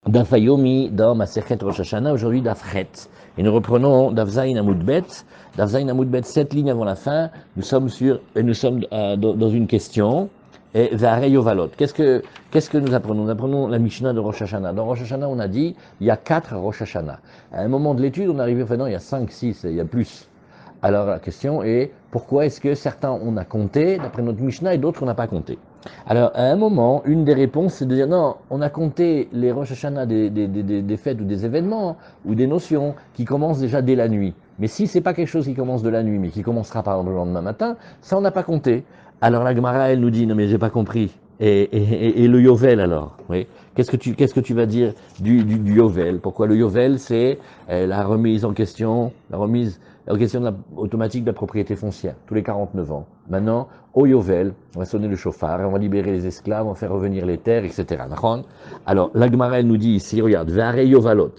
Daf Yomi dans Masechet Rosh Hashanah, aujourd'hui Daf Chet. Et nous reprenons Daf Zayin Amoudbet. Daf Zayin Amoudbet, 7 lignes avant la fin. Nous sommes dans une question. Et Vare Yovalot. Qu'est-ce que nous apprenons? Nous apprenons la Mishnah de Rosh Hashanah. Dans Rosh Hashanah, on a dit, il y a 4 Rosh Hashanah. À un moment de l'étude, on arrive, enfin non, il y a 5, 6, il y a plus. Alors la question est, pourquoi est-ce que certains on a compté, d'après notre Mishnah, et d'autres on n'a pas compté? Alors, à un moment, une des réponses, c'est de dire non, on a compté les Rosh Hashanah des fêtes ou des événements ou des notions qui commencent déjà dès la nuit. Mais si c'est pas quelque chose qui commence de la nuit, mais qui commencera par exemple le lendemain matin, ça on n'a pas compté. Alors la Gemara, elle nous dit non mais j'ai pas compris. Et le Yovel alors, oui. Qu'est-ce que tu vas dire du Yovel? Pourquoi le Yovel, c'est la remise en question, automatique de la propriété foncière, tous les 49 ans. Maintenant, au Yovel, on va sonner le chauffard, on va libérer les esclaves, on va faire revenir les terres, etc. Alors, la Gemara, elle nous dit ici, regarde, Vare Yovalot,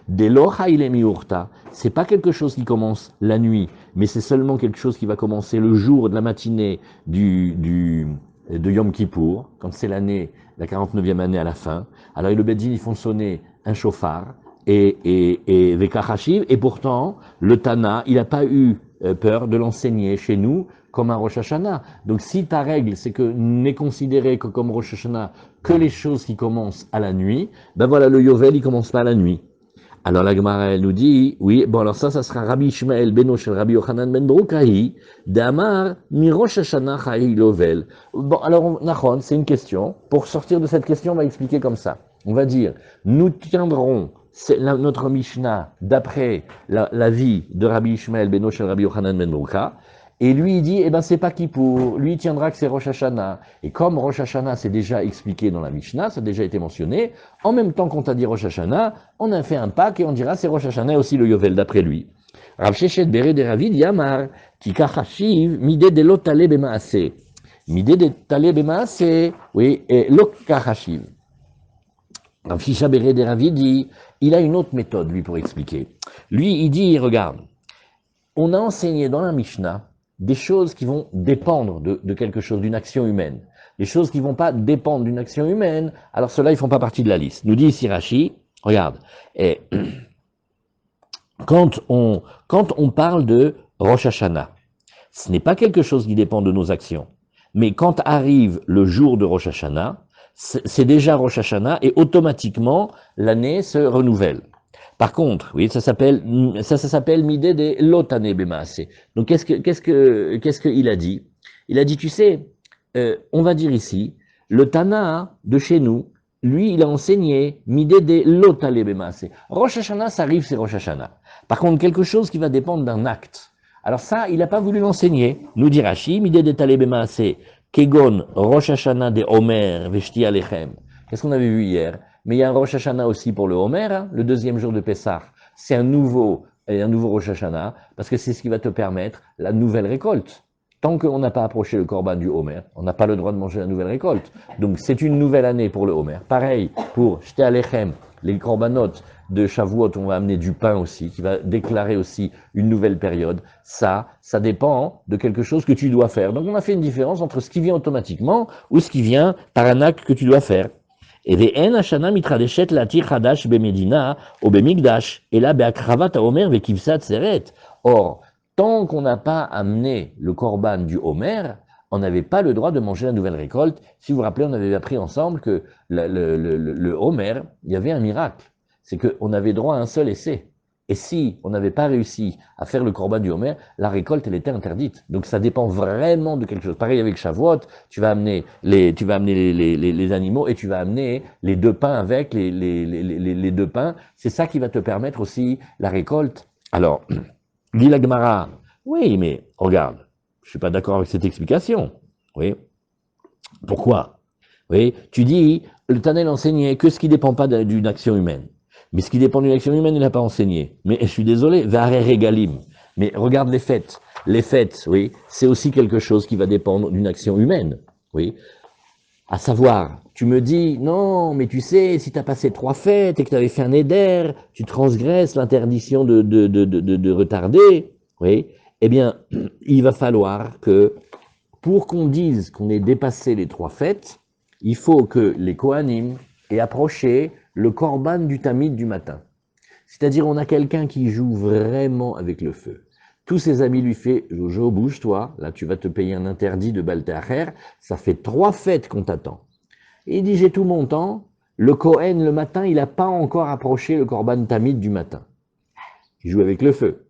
Delocha il miurta, c'est pas quelque chose qui commence la nuit, mais c'est seulement quelque chose qui va commencer le jour de la matinée de Yom Kippour, quand c'est l'année, la 49e année à la fin. Alors, le Bedin, ils font sonner un chauffard, et Vekachashiv, et pourtant, le Tana, il n'a pas eu peur de l'enseigner chez nous comme un Rosh Hashanah. Donc si ta règle, c'est que n'est considéré que comme Rosh Hashanah que les choses qui commencent à la nuit, ben voilà, le Yovel, il commence pas à la nuit. Alors la Gemara, elle nous dit, oui, bon alors ça sera Rabbi Ishmael beno shel Rabbi Yochanan ben Broukahi, d'Amar mi Rosh Hashanah chayi Yovel. Bon alors, Nachon, c'est une question. Pour sortir de cette question, on va expliquer comme ça. On va dire, nous tiendrons notre Mishnah d'après la vie de Rabbi Ishmael beno shel Rabbi Yochanan ben Brouka. Et lui, il dit, eh ben, c'est pas Kippour. Lui, il tiendra que c'est Rosh Hashanah. Et comme Rosh Hashanah, c'est déjà expliqué dans la Mishnah, ça a déjà été mentionné, en même temps qu'on t'a dit Rosh Hashanah, on a fait un pack et on dira c'est Rosh Hashanah aussi le Yovel d'après lui. Rav Sheshet Bere de Ravid Yamar, ki kachashiv, mide de lo tale bemaase. Mide de tale bemaase, oui, et lo kachashiv. Rav Shisha Bere de Ravid dit, il a une autre méthode, lui, pour expliquer. Lui, il dit, regarde, on a enseigné dans la Mishnah des choses qui vont dépendre de quelque chose, d'une action humaine. Les choses qui ne vont pas dépendre d'une action humaine, alors ceux-là, ils ne font pas partie de la liste. Nous dit ici Rashi, regarde, et quand on parle de Rosh Hashanah, ce n'est pas quelque chose qui dépend de nos actions. Mais quand arrive le jour de Rosh Hashanah, c'est déjà Rosh Hashanah et automatiquement, l'année se renouvelle. Par contre, oui, ça s'appelle Midé de Lotane Bemaase. Donc qu'est-ce qu'il a dit? Il a dit, tu sais, on va dire ici, le Tana de chez nous, lui, il a enseigné Midé de Lotane Bemaase. Rosh Hashanah, ça arrive, c'est Rosh Hashanah. Par contre, quelque chose qui va dépendre d'un acte. Alors ça, il n'a pas voulu l'enseigner. Nous dit Rashi, Midé de Tale Bemaase, Kegon Rosh Hashanah de Omer Veshti Alechem. Qu'est-ce qu'on avait vu hier? Mais il y a un Rosh Hashanah aussi pour le Homer, hein, le deuxième jour de Pessah. C'est un nouveau Rosh Hashanah, parce que c'est ce qui va te permettre la nouvelle récolte. Tant qu'on n'a pas approché le Corban du Homer, on n'a pas le droit de manger la nouvelle récolte. Donc c'est une nouvelle année pour le Homer. Pareil pour Shte Alechem, les Korbanot de Shavuot, on va amener du pain aussi, qui va déclarer aussi une nouvelle période. Ça dépend de quelque chose que tu dois faire. Donc on a fait une différence entre ce qui vient automatiquement ou ce qui vient par un acte que tu dois faire. Et ve'en hashana mitradeshet latir chadash bemedina ou bemikdash, et là be'akravat haomer ve'kivsat seret. Or, tant qu'on n'a pas amené le korban du Homer, on n'avait pas le droit de manger la nouvelle récolte. Si vous vous rappelez, on avait appris ensemble que le Homer, il y avait un miracle. C'est qu'on avait droit à un seul essai. Et si on n'avait pas réussi à faire le korban du Homer, la récolte, elle était interdite. Donc ça dépend vraiment de quelque chose. Pareil avec Shavuot, tu vas amener les animaux et tu vas amener les deux pains avec, les deux pains. C'est ça qui va te permettre aussi la récolte. Alors, dit la Gemara, oui, mais regarde, je ne suis pas d'accord avec cette explication. Oui. Pourquoi? Oui, tu dis, le Tanel enseignait que ce qui ne dépend pas d'une action humaine. Mais ce qui dépend d'une action humaine, il n'a pas enseigné. Mais je suis désolé, Vare Regalim. Mais regarde les fêtes. Les fêtes, oui, c'est aussi quelque chose qui va dépendre d'une action humaine. Oui. À savoir, tu me dis, non, mais tu sais, si tu as passé 3 fêtes et que tu avais fait un éder, tu transgresses l'interdiction de retarder. Oui. Eh bien, il va falloir que, pour qu'on dise qu'on ait dépassé les 3 fêtes, il faut que les Kohanim aient approché le korban du tamid du matin. C'est-à-dire, on a quelqu'un qui joue vraiment avec le feu. Tous ses amis lui font « Jojo, bouge-toi, là tu vas te payer un interdit de Baltacher, ça fait 3 fêtes qu'on t'attend. » Et il dit « J'ai tout mon temps, le Kohen le matin, il n'a pas encore approché le korban tamid du matin. » Il joue avec le feu.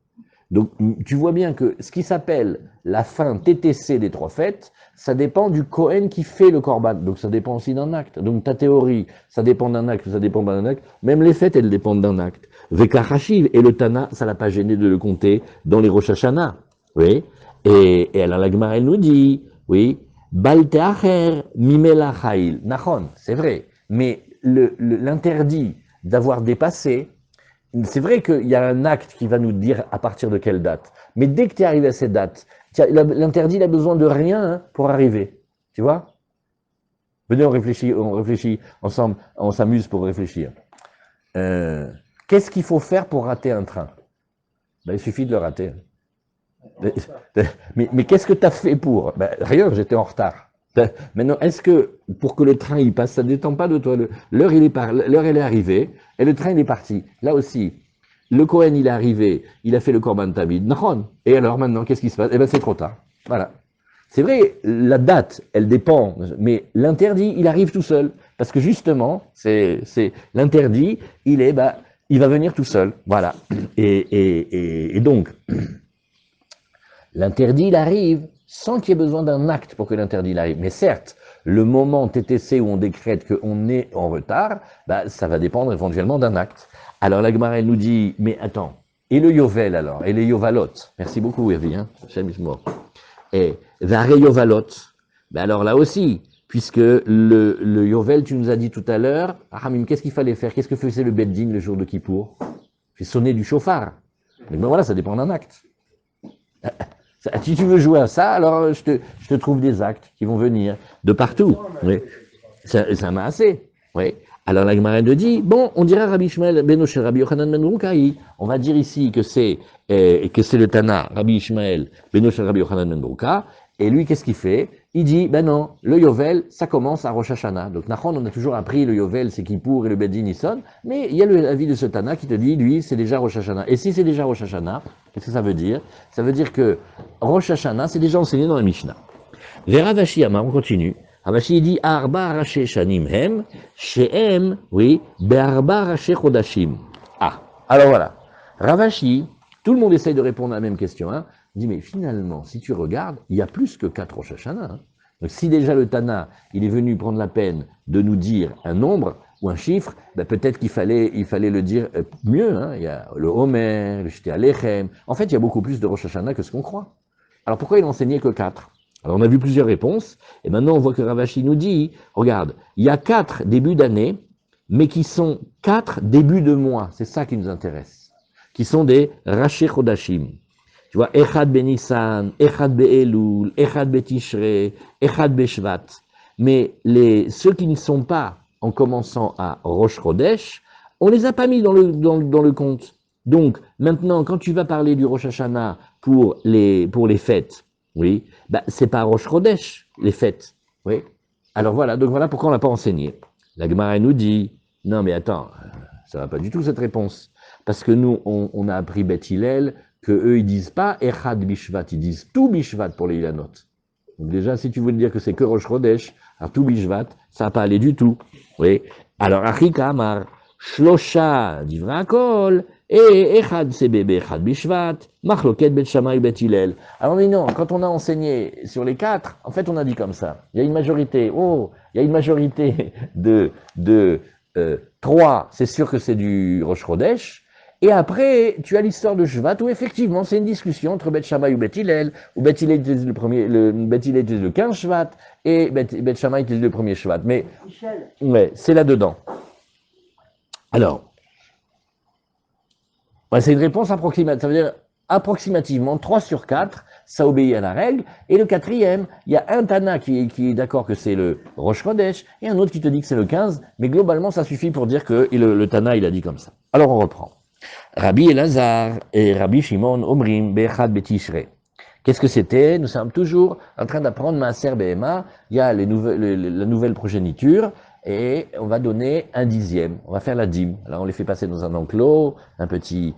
Donc, tu vois bien que ce qui s'appelle la fin TTC des 3 fêtes, ça dépend du Kohen qui fait le korban. Donc, ça dépend aussi d'un acte. Donc, ta théorie, ça dépend d'un acte, ça dépend pas d'un acte. Même les fêtes, elles dépendent d'un acte. Vekachashiv, et le Tana, ça l'a pas gêné de le compter dans les Rosh Hashanah. Oui. Et alors, la Gemara, elle nous dit, oui, Balteacher mimela chayil. Nachon, c'est vrai. Mais l'interdit d'avoir dépassé, c'est vrai qu'il y a un acte qui va nous dire à partir de quelle date. Mais dès que tu es arrivé à cette date, l'interdit n'a besoin de rien pour arriver. Tu vois? Venez, on réfléchit ensemble, on s'amuse pour réfléchir. Qu'est-ce qu'il faut faire pour rater un train? Ben, il suffit de le rater. Mais qu'est-ce que tu as fait pour? Ben, rien, j'étais en retard. Maintenant, est-ce que pour que le train il passe, ça ne dépend pas de toi? L'heure elle est arrivée et le train il est parti. Là aussi, le Kohen il est arrivé, il a fait le Korban Tamid. Et alors maintenant, qu'est-ce qui se passe? Eh bien, c'est trop tard. Voilà. C'est vrai, la date, elle dépend, mais l'interdit, il arrive tout seul. Parce que justement, c'est l'interdit, il va venir tout seul. Voilà. Et donc, l'interdit, il arrive sans qu'il y ait besoin d'un acte pour que l'interdit arrive. Mais certes, le moment TTC où on décrète qu'on est en retard, ça va dépendre éventuellement d'un acte. Alors la Gemara, elle nous dit, mais attends, et le Yovel alors? Et les Yovalot? Merci beaucoup, Hervé, hein? Et Vare Yovalot, alors là aussi, puisque le Yovel, tu nous as dit tout à l'heure, Ahamim, qu'est-ce qu'il fallait faire? Qu'est-ce que faisait le Beddin le jour de Kippour? Il fait sonner du chauffard. Mais voilà, ça dépend d'un acte. Si tu veux jouer à ça, alors je te trouve des actes qui vont venir de partout. Oui. Ça m'a assez. Oui. Alors la Gemara te dit, bon, on dira Rabbi Ishmael beno shel Rabbi Yochanan ben Rukai. On va dire ici que c'est le Tana, Rabbi Ishmael beno shel Rabbi Yochanan ben Rukai. Et lui, qu'est-ce qu'il fait? Il dit, ben non, le Yovel, ça commence à Rosh Hashanah. Donc, Nachon, on a toujours appris le Yovel, c'est Kippour et le Beddin, il sonne. Mais il y a l'avis de ce Tana qui te dit, lui, c'est déjà Rosh Hashanah. Et si c'est déjà Rosh Hashanah, qu'est-ce que ça veut dire? Ça veut dire que Rosh Hashanah, c'est déjà enseigné dans la Mishnah. Vers Ravashi Amar, on continue. Ravashi dit, Arba Rashi Shanim Hem, Shehem, oui, Be'arba Rashi Chodashim. Ah, alors voilà. Ravashi, tout le monde essaye de répondre à la même question, hein. Il dit, mais finalement, si tu regardes, il y a plus que 4 Rosh Hashanah. Hein. Donc si déjà le Tana, il est venu prendre la peine de nous dire un nombre ou un chiffre, peut-être qu'il fallait le dire mieux. Hein. Il y a le Homer, le Shté Alechem. En fait, il y a beaucoup plus de Rosh Hashanah que ce qu'on croit. Alors pourquoi il n'enseignait que 4? Alors on a vu plusieurs réponses, et maintenant on voit que Ravashi nous dit, regarde, il y a 4 débuts d'année, mais qui sont 4 débuts de mois. C'est ça qui nous intéresse. Qui sont des Rashi Chodashim. Tu vois, Echad Benissan, Echad Be'elul, Echad Betishre, Echad Beshvat. Mais ceux qui ne sont pas en commençant à Rosh Chodesh, on les a pas mis dans le compte. Donc, maintenant, quand tu vas parler du Rosh Hashanah pour les fêtes, oui, c'est pas Rosh Chodesh, les fêtes, oui. Alors voilà, donc voilà pourquoi on l'a pas enseigné. La Gemara nous dit, non mais attends, ça va pas du tout cette réponse. Parce que nous, on a appris Beth Hillel, que eux ils disent pas Echad Bishvat, ils disent tout Bishvat pour les Ilanot. Donc déjà, si tu veux dire que c'est que Rosh Chodesh, alors tout Bishvat, ça va pas aller du tout. Oui. Alors, Achika Amar, Shlosha Divra Akol, et Echad Sebebe Echad Bishvat, Machloket Bet Shammai Bet Hillel. Alors, mais non, quand on a enseigné sur les 4, en fait, on a dit comme ça. Il y a une majorité, de 3, c'est sûr que c'est du Rosh Chodesh. Et après, tu as l'histoire de Shvat, où effectivement, c'est une discussion entre Beth Shammai ou Beth Hillel, où Beth Hillel utilise le 15 Shvat, et Beth Shammai utilise le premier Shvat. Mais, ouais, c'est là-dedans. Alors, c'est une réponse approximative. Ça veut dire, approximativement, 3 sur 4, ça obéit à la règle. Et le 4e, il y a un Tana qui est d'accord que c'est le Rosh Chodesh, et un autre qui te dit que c'est le 15, mais globalement, ça suffit pour dire que le Tana, il a dit comme ça. Alors, on reprend. Rabbi Elazar et Rabbi Shimon Omrim Be'echad Betishre. Qu'est-ce que c'était? Nous sommes toujours en train d'apprendre Maaser Behema. Il y a la nouvelle progéniture. et on va donner un dixième. On va faire la dîme. Alors on les fait passer dans un enclos, un petit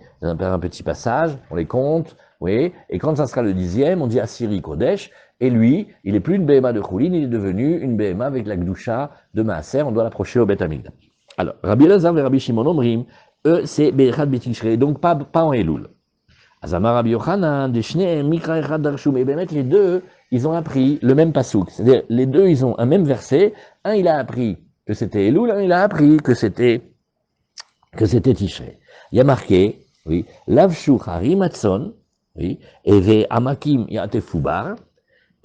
passage, on les compte, oui. Et quand ça sera le dixième, on dit Asiri Kodesh. Et lui, il est plus une BMA de Choulin, il est devenu une BMA avec la Gdusha de Maaser. On doit l'approcher au Beth Amikdash. Alors, Rabbi Lazar et Rabbi Shimon Omrim, eux, c'est Bechad Betishre, donc pas en Elul. Azamar Rabbi Yochanan, Deshne, Mikra Echad Darshu, mais Bémet, les deux, ils ont appris le même pasouk. C'est-à-dire, les deux, ils ont un même verset. Un, il a appris que c'était Elul, un, il a appris que c'était Tishré. Il y a marqué, oui, Lavshu Harimatson, oui, et Ve Amakim Yatefubar,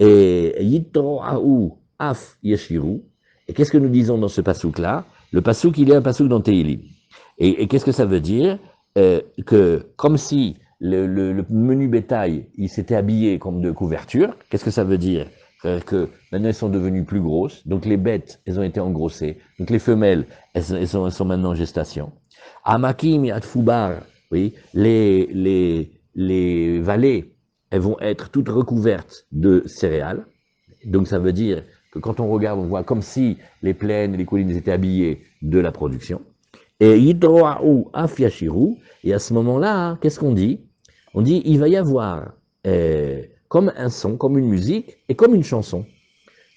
et Yitroaou Af Yeshiru. Et qu'est-ce que nous disons dans ce pasouk-là? Le pasouk, il est un pasouk dans Tehilim. Et qu'est-ce que ça veut dire? Que comme si le menu bétail, il s'était habillé comme de couverture. Qu'est-ce que ça veut dire? Que maintenant elles sont devenues plus grosses, donc les bêtes, elles ont été engrossées, donc les femelles, elles sont maintenant en gestation. Amakim et Atfoubar, oui, les vallées, elles vont être toutes recouvertes de céréales, donc ça veut dire que quand on regarde, on voit comme si les plaines et les collines étaient habillées de la production. Et Yidroaou Afiashiru, et à ce moment-là, qu'est-ce qu'on dit? On dit, il va y avoir comme un son, comme une musique et comme une chanson.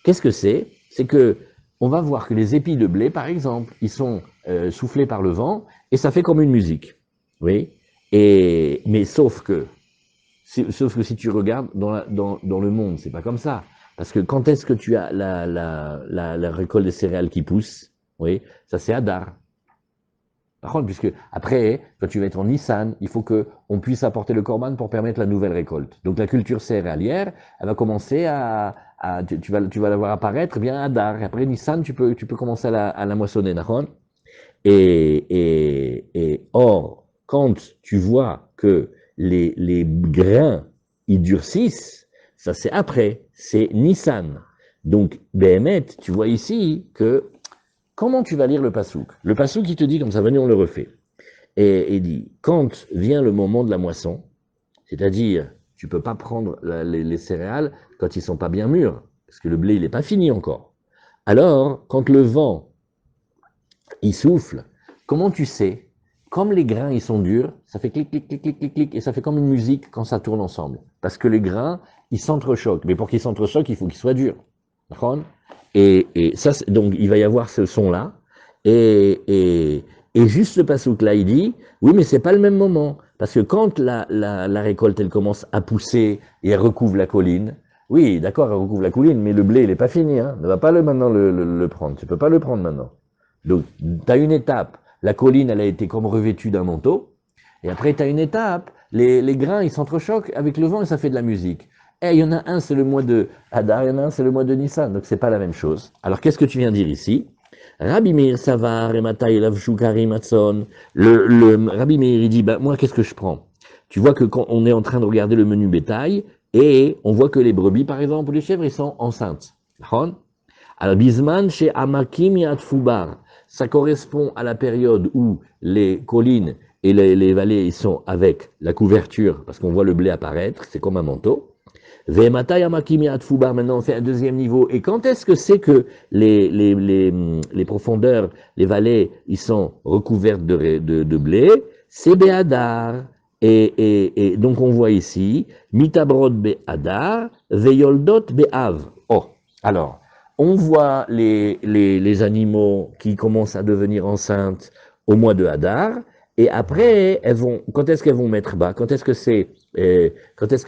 Qu'est-ce que c'est? C'est que on va voir que les épis de blé, par exemple, ils sont soufflés par le vent et ça fait comme une musique. Oui. Mais sauf que si tu regardes dans le monde, c'est pas comme ça. Parce que quand est-ce que tu as la récolte des céréales qui pousse? Oui, ça c'est Hadar. Par contre, puisque après, quand tu vas être en Nissan, il faut qu'on puisse apporter le korban pour permettre la nouvelle récolte. Donc la culture céréalière, elle va commencer tu vas la voir apparaître bien à Adar. Et après Nissan, tu peux commencer à la moissonner, d'accord? Or, quand tu vois que les grains, ils durcissent, ça c'est après, c'est Nissan. Donc, Béhémet, tu vois ici que comment tu vas lire le pasouk? Le pasouk, il te dit comme ça, venez, on le refait. Et il dit, quand vient le moment de la moisson, c'est-à-dire, tu peux pas prendre les céréales quand ils sont pas bien mûrs, parce que le blé, il est pas fini encore. Alors, quand le vent, il souffle, comment tu sais? Comme les grains, ils sont durs, ça fait clic, clic, clic, clic, clic, clic, et ça fait comme une musique quand ça tourne ensemble. Parce que les grains, ils s'entrechoquent. Mais pour qu'ils s'entrechoquent, il faut qu'ils soient durs. D'accord? Et ça, donc il va y avoir ce son-là, et juste le pasouk là, il dit, oui, mais c'est pas le même moment, parce que quand la récolte, elle commence à pousser et elle recouvre la colline, oui, d'accord, elle recouvre la colline, mais le blé, il est pas fini, hein, ne va pas maintenant le prendre, tu peux pas le prendre maintenant. Donc, tu as une étape, la colline, elle a été comme revêtue d'un manteau, et après, tu as une étape, les grains, ils s'entrechoquent avec le vent et ça fait de la musique. Et il y en a un, c'est le mois de Hadar, il y en a un, c'est le mois de Nissan, donc c'est pas la même chose. Alors qu'est-ce que tu viens dire ici? Rabbi Meir Savar, Ematai Lavshu Karim Matson. Le Rabbi Meir, il dit, ben, moi, qu'est-ce que je prends? Tu vois que quand on est en train de regarder le menu bétail, et on voit que les brebis, par exemple, ou les chèvres, ils sont enceintes. Alors, Bisman, chez Amakim Yatfubar, ça correspond à la période où les collines et les vallées, ils sont avec la couverture, parce qu'on voit le blé apparaître, c'est comme un manteau. Maintenant on fait un deuxième niveau. Et quand est-ce que c'est que les profondeurs, les vallées, ils sont recouvertes de blé? C'est Béadar. Et donc on voit ici, Mitabrod Béadar, Veyoldot Béav. Oh, alors, on voit les animaux qui commencent à devenir enceintes au mois de Hadar, et après, quand est-ce qu'elles vont mettre bas? Quand est-ce que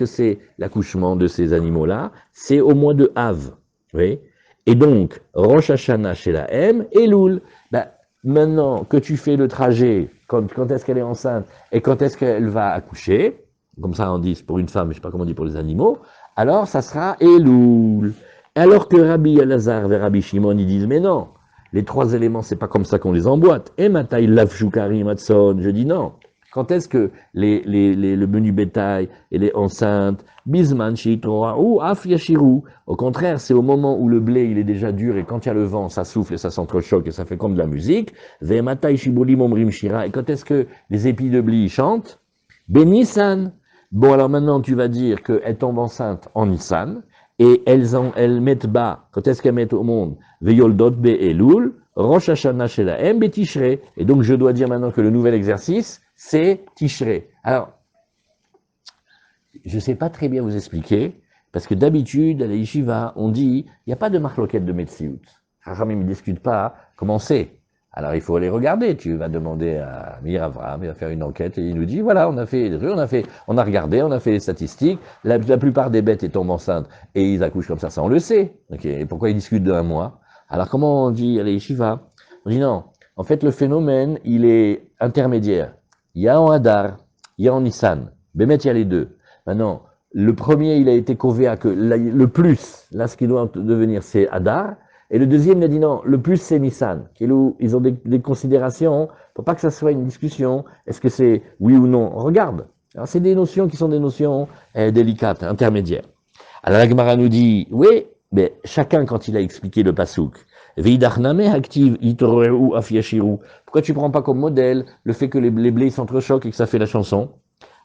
c'est l'accouchement de ces animaux-là? C'est au mois de Av. Oui. Et donc, Rosh Hashanah chez la M et Loul. Ben, maintenant que tu fais le trajet, quand est-ce qu'elle est enceinte et quand est-ce qu'elle va accoucher, comme ça on dit pour une femme, je sais pas comment on dit pour les animaux, alors ça sera Elul. Alors que Rabbi Elazar et Rabbi Shimon, ils disent, mais non, les trois éléments, c'est pas comme ça qu'on les emboîte. Et Mataï Lavshukari Matson, je dis non. Quand est-ce que le menu bétail et les enceintes, Bisman, Shitroa ou Af Yashiru, au contraire, c'est au moment où le blé il est déjà dur et quand il y a le vent, ça souffle et ça s'entrechoque et ça fait comme de la musique. Ve Mataï Shibolim Omrim Shira. Et quand est-ce que les épis de blé chantent? Benissan. Bon, alors maintenant, tu vas dire qu'elle tombe enceinte en Nissan et elles mettent bas, quand est-ce qu'elles mettent au monde? Veyoldot Be Elul. Rosh Hashanah Shelahem Betishrei. Et donc, je dois dire maintenant que le nouvel exercice, c'est Tishrei. Alors, je ne sais pas très bien vous expliquer, parce que d'habitude, à la yeshiva, on dit, il n'y a pas de marloquette de Metsiout. Rachamim ne discute pas comment c'est. Alors il faut aller regarder, tu vas demander à Mir Avram, il va faire une enquête et il nous dit, voilà, on a regardé, on a fait les statistiques, la plupart des bêtes tombent enceintes et ils accouchent comme ça on le sait. Okay. Et pourquoi ils discutent d'un mois? Alors comment on dit à la yeshiva? On dit non, en fait le phénomène, il est intermédiaire. Il y a en Hadar, il y a en Nissan, Bémet, il y a les deux. Maintenant, le premier, il a été couvé à que le plus, là ce qui doit devenir, c'est Hadar. Et le deuxième, il a dit non, le plus c'est Nissan. Ils ont des considérations, pour pas que ça soit une discussion, est-ce que c'est oui ou non? Regarde. Alors c'est des notions qui sont des notions délicates, intermédiaires. Alors la Gemara nous dit, oui, mais chacun quand il a expliqué le pasouk, active, pourquoi tu prends pas comme modèle le fait que les blés s'entrechoquent et que ça fait la chanson?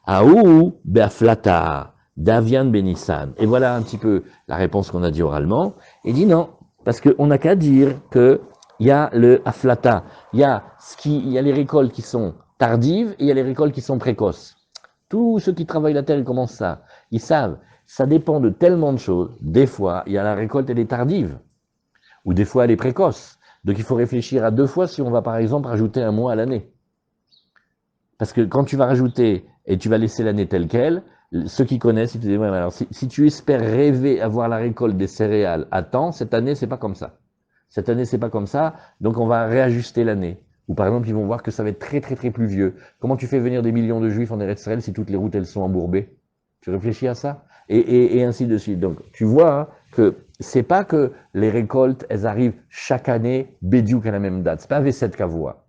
Aou, be'aflata, davian benissan. Et voilà un petit peu la réponse qu'on a dit oralement. Et dit non. Parce qu'on n'a qu'à dire qu'il y a le aflata, il y a les récoltes qui sont tardives et il y a les récoltes qui sont précoces. Tous ceux qui travaillent la terre, ils commencent ça. Ils savent, ça dépend de tellement de choses. Des fois, il y a la récolte, elle est tardive. Ou des fois, elle est précoce. Donc il faut réfléchir à deux fois si on va par exemple rajouter un mois à l'année. Parce que quand tu vas rajouter et tu vas laisser l'année telle qu'elle, ceux qui connaissent, ils te disent, ouais, alors si tu espères rêver avoir la récolte des céréales à temps, cette année, c'est pas comme ça. Cette année, c'est pas comme ça, donc on va réajuster l'année. Ou par exemple, ils vont voir que ça va être très très très pluvieux. Comment tu fais venir des millions de juifs en Eretz Israël si toutes les routes, elles sont embourbées? Tu réfléchis à ça? Et ainsi de suite. Donc, tu vois hein, que c'est pas que les récoltes, elles arrivent chaque année, bédiouk à la même date. C'est pas un V7 qu'à voir.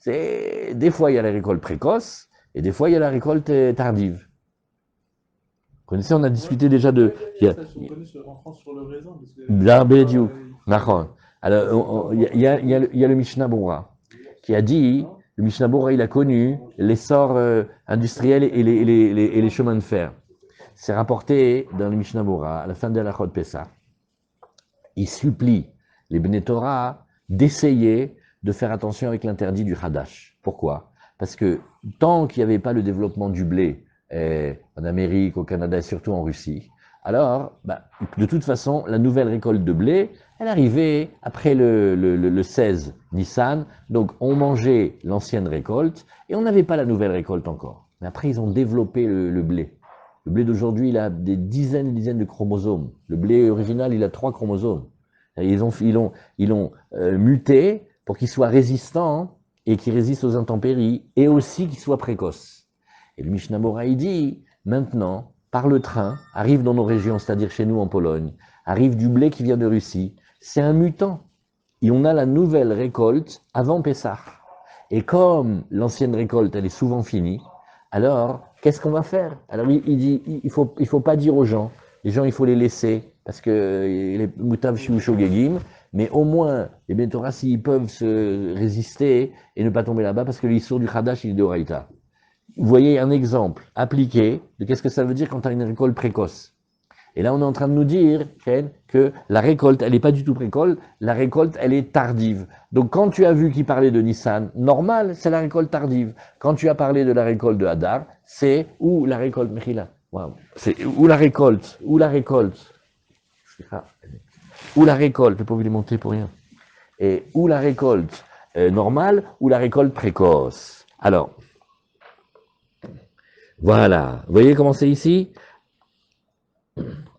Des fois, il y a la récolte précoce, et des fois, il y a la récolte tardive. Vous connaissez, on a discuté déjà de... On connaît en France sur le raisin. Alors, il y a le Mishnah Bora qui a dit, le Mishnah Bora, il a connu l'essor industriel et les chemins de fer. C'est rapporté dans le Mishnah Bora, à la fin de la Chod Pessah. Il supplie les Bnei Torah d'essayer de faire attention avec l'interdit du Hadash. Pourquoi? Parce que tant qu'il n'y avait pas le développement du blé, en Amérique, au Canada et surtout en Russie. Alors, de toute façon, la nouvelle récolte de blé, elle arrivait après le 16 Nissan, donc on mangeait l'ancienne récolte et on n'avait pas la nouvelle récolte encore. Mais après, ils ont développé le blé. Le blé d'aujourd'hui, il a des dizaines et dizaines de chromosomes. Le blé original, il a 3 chromosomes. Ils l'ont muté pour qu'il soit résistant et qu'il résiste aux intempéries et aussi qu'il soit précoce. Et le Mishnah Bora, il dit, maintenant, par le train, arrive dans nos régions, c'est-à-dire chez nous en Pologne, arrive du blé qui vient de Russie. C'est un mutant. Et on a la nouvelle récolte avant Pessah. Et comme l'ancienne récolte, elle est souvent finie, alors, qu'est-ce qu'on va faire? Alors, il dit, il faut pas dire aux gens. Les gens, il faut les laisser, parce que les moutav shiusho gegim, mais au moins, les Bnei Torah, s'ils peuvent se résister et ne pas tomber là-bas, parce que l'histoire du Hadash, il est de Oraïta. Vous voyez un exemple appliqué de qu'est-ce que ça veut dire quand tu as une récolte précoce. Et là, on est en train de nous dire que la récolte, elle n'est pas du tout précoce, la récolte, elle est tardive. Donc, quand tu as vu qu'il parlait de Nissan, normal, c'est la récolte tardive. Quand tu as parlé de la récolte de Hadar, c'est où la récolte, Mechila, c'est où la récolte, je ne peux pas vous les monter pour rien. Et où la récolte normale, ou la récolte précoce. Alors, voilà, vous voyez comment c'est ici?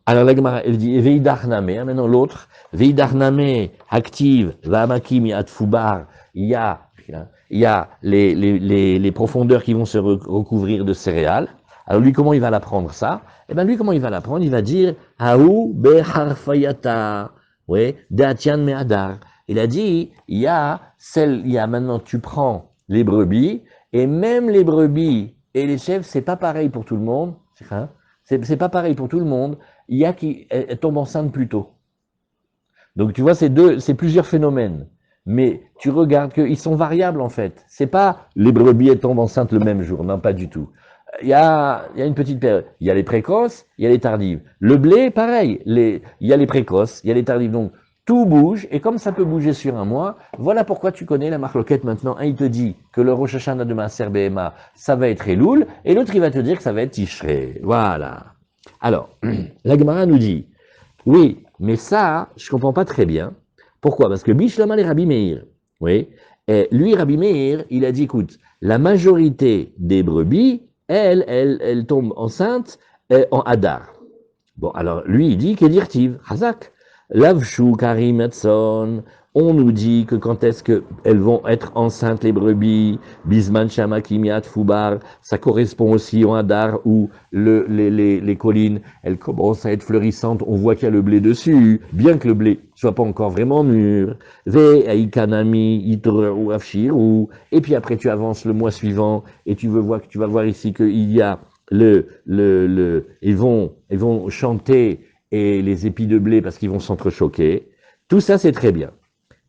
Alors la Gemara, elle dit Veidarname, maintenant l'autre, Veidarname, active, Vamakim, Atfubar, il y a les profondeurs qui vont se recouvrir de céréales. Alors lui, comment il va l'apprendre ça? Eh bien lui, comment il va l'apprendre? Il va dire Aou beharfayata, ouais, Datian me'adar. Il a dit, il y a maintenant tu prends les brebis, et même les brebis et les chèvres, c'est pas pareil pour tout le monde. C'est pas pareil pour tout le monde. Il y a qui tombent enceintes plus tôt. Donc tu vois, c'est plusieurs phénomènes. Mais tu regardes qu'ils sont variables en fait. C'est pas les brebis elles tombent enceintes le même jour, non pas du tout. Il y a une petite période. Il y a les précoces, il y a les tardives. Le blé, pareil. Il y a les précoces, il y a les tardives. Donc tout bouge, et comme ça peut bouger sur un mois, voilà pourquoi tu connais la marloquette maintenant. Un, il te dit que le Rosh Hashanah de Maaser Behema, ça va être Elul, et l'autre, il va te dire que ça va être Tishrei. Voilà. Alors, la Gemara nous dit, oui, mais ça, je comprends pas très bien. Pourquoi? Parce que Bishlama et Rabbi Meir, oui, et lui, Rabbi Meir, il a dit, écoute, la majorité des brebis, elles tombent enceintes en Hadar. Bon, alors lui, il dit Kedirtiv, Hazak. Lavshu Karim Etson. On nous dit que quand est-ce qu'elles vont être enceintes, les brebis, Bisman Shama Kimiat Fubar, ça correspond aussi au Hadar où les collines, elles commencent à être fleurissantes, on voit qu'il y a le blé dessus, bien que le blé soit pas encore vraiment mûr. Ve Aikanami Itru Afshiru. Et puis après, tu avances le mois suivant et tu vas voir ici qu'il y a ils vont chanter et les épis de blé parce qu'ils vont s'entrechoquer. Tout ça, c'est très bien.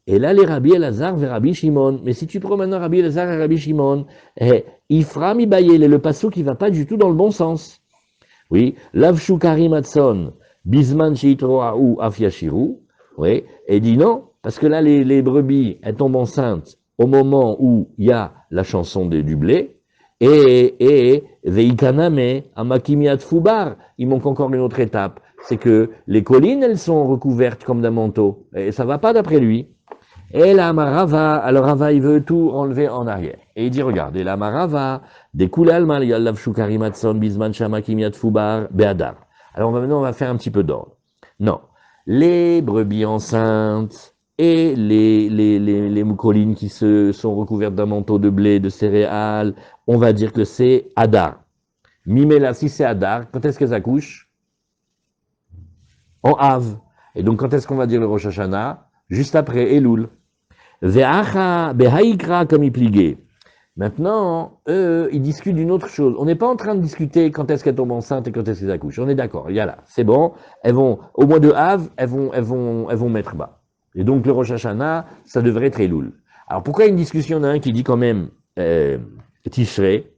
Et là, les Rabbi Elazar et Rabbi Shimon, mais si tu prends maintenant Rabbi Elazar et Rabbi Shimon, Ifra mi bayel, et le passou qui va pas du tout dans le bon sens. Oui, Lavshu Karim Atson, Bisman Shitroaou Afiashiru, oui, et dit non, parce que là, les brebis, elles tombent enceintes au moment où il y a la chanson du blé, et Veikaname, Amakimiat Fubar, il manque encore une autre étape, c'est que les collines, elles sont recouvertes comme d'un manteau, et ça va pas d'après lui. Et la Marava, alors Rava, il veut tout enlever en arrière. Et il dit, regarde, et la Marava, des Koulalman, Yallav Shukari Matson, Bisman Shamakimiat Fubar, Beadar. Alors maintenant, on va faire un petit peu d'ordre. Non. Les brebis enceintes et les collines qui sont recouvertes d'un manteau de blé, de céréales, on va dire que c'est Hadar. Mimela, si c'est Hadar, quand est-ce qu'elles accouchent? En Av. Et donc, quand est-ce qu'on va dire le Rosh Hashanah? Juste après Elul. Ve'acha, behaikra, comme il pliguait. Maintenant, eux, ils discutent d'une autre chose. On n'est pas en train de discuter quand est-ce qu'elles tombent enceintes et quand est-ce qu'elles accouchent. On est d'accord. Il y a là. C'est bon. Elles vont, au mois de Av, elles vont mettre bas. Et donc, le Rosh Hashanah, ça devrait être Elul. Alors, pourquoi il y a une discussion d'un qui dit quand même, Tishrei?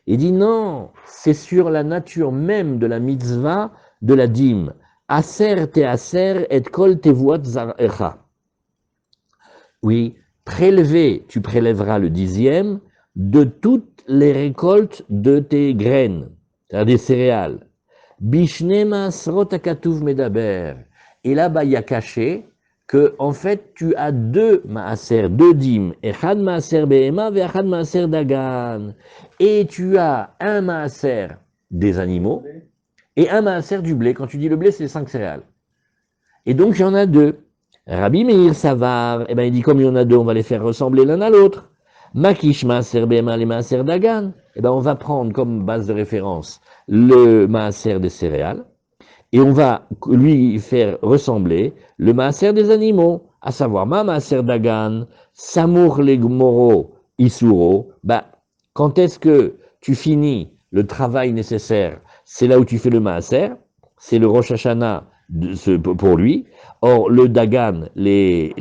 Il dit non, c'est sur la nature même de la mitzvah de la dîme. Aser te aser et kol tevuot zarecha. Oui, tu prélèveras le 10e de toutes les récoltes de tes graines, c'est-à-dire des céréales. Bishne masrot akatuv medaber. Et là-bas, il y a caché que, en fait, tu as deux maaser, deux dîmes. Echad maaser behema ve echad maaser dagan. Et tu as un maaser des animaux et un maaser du blé. Quand tu dis le blé, c'est les 5 céréales. Et donc, il y en a deux. Rabbi Meir Savar, eh ben, il dit comme il y en a deux, on va les faire ressembler l'un à l'autre. Makish maaser behema le maaser dagan. Eh ben, on va prendre comme base de référence le maaser des céréales. Et on va lui faire ressembler le maaser des animaux, à savoir ma maaser dagan, samour legmoro isuro. Bah, quand est-ce que tu finis le travail nécessaire? C'est là où tu fais le maaser, c'est le Rosh Hashanah pour lui. Or, le dagan, les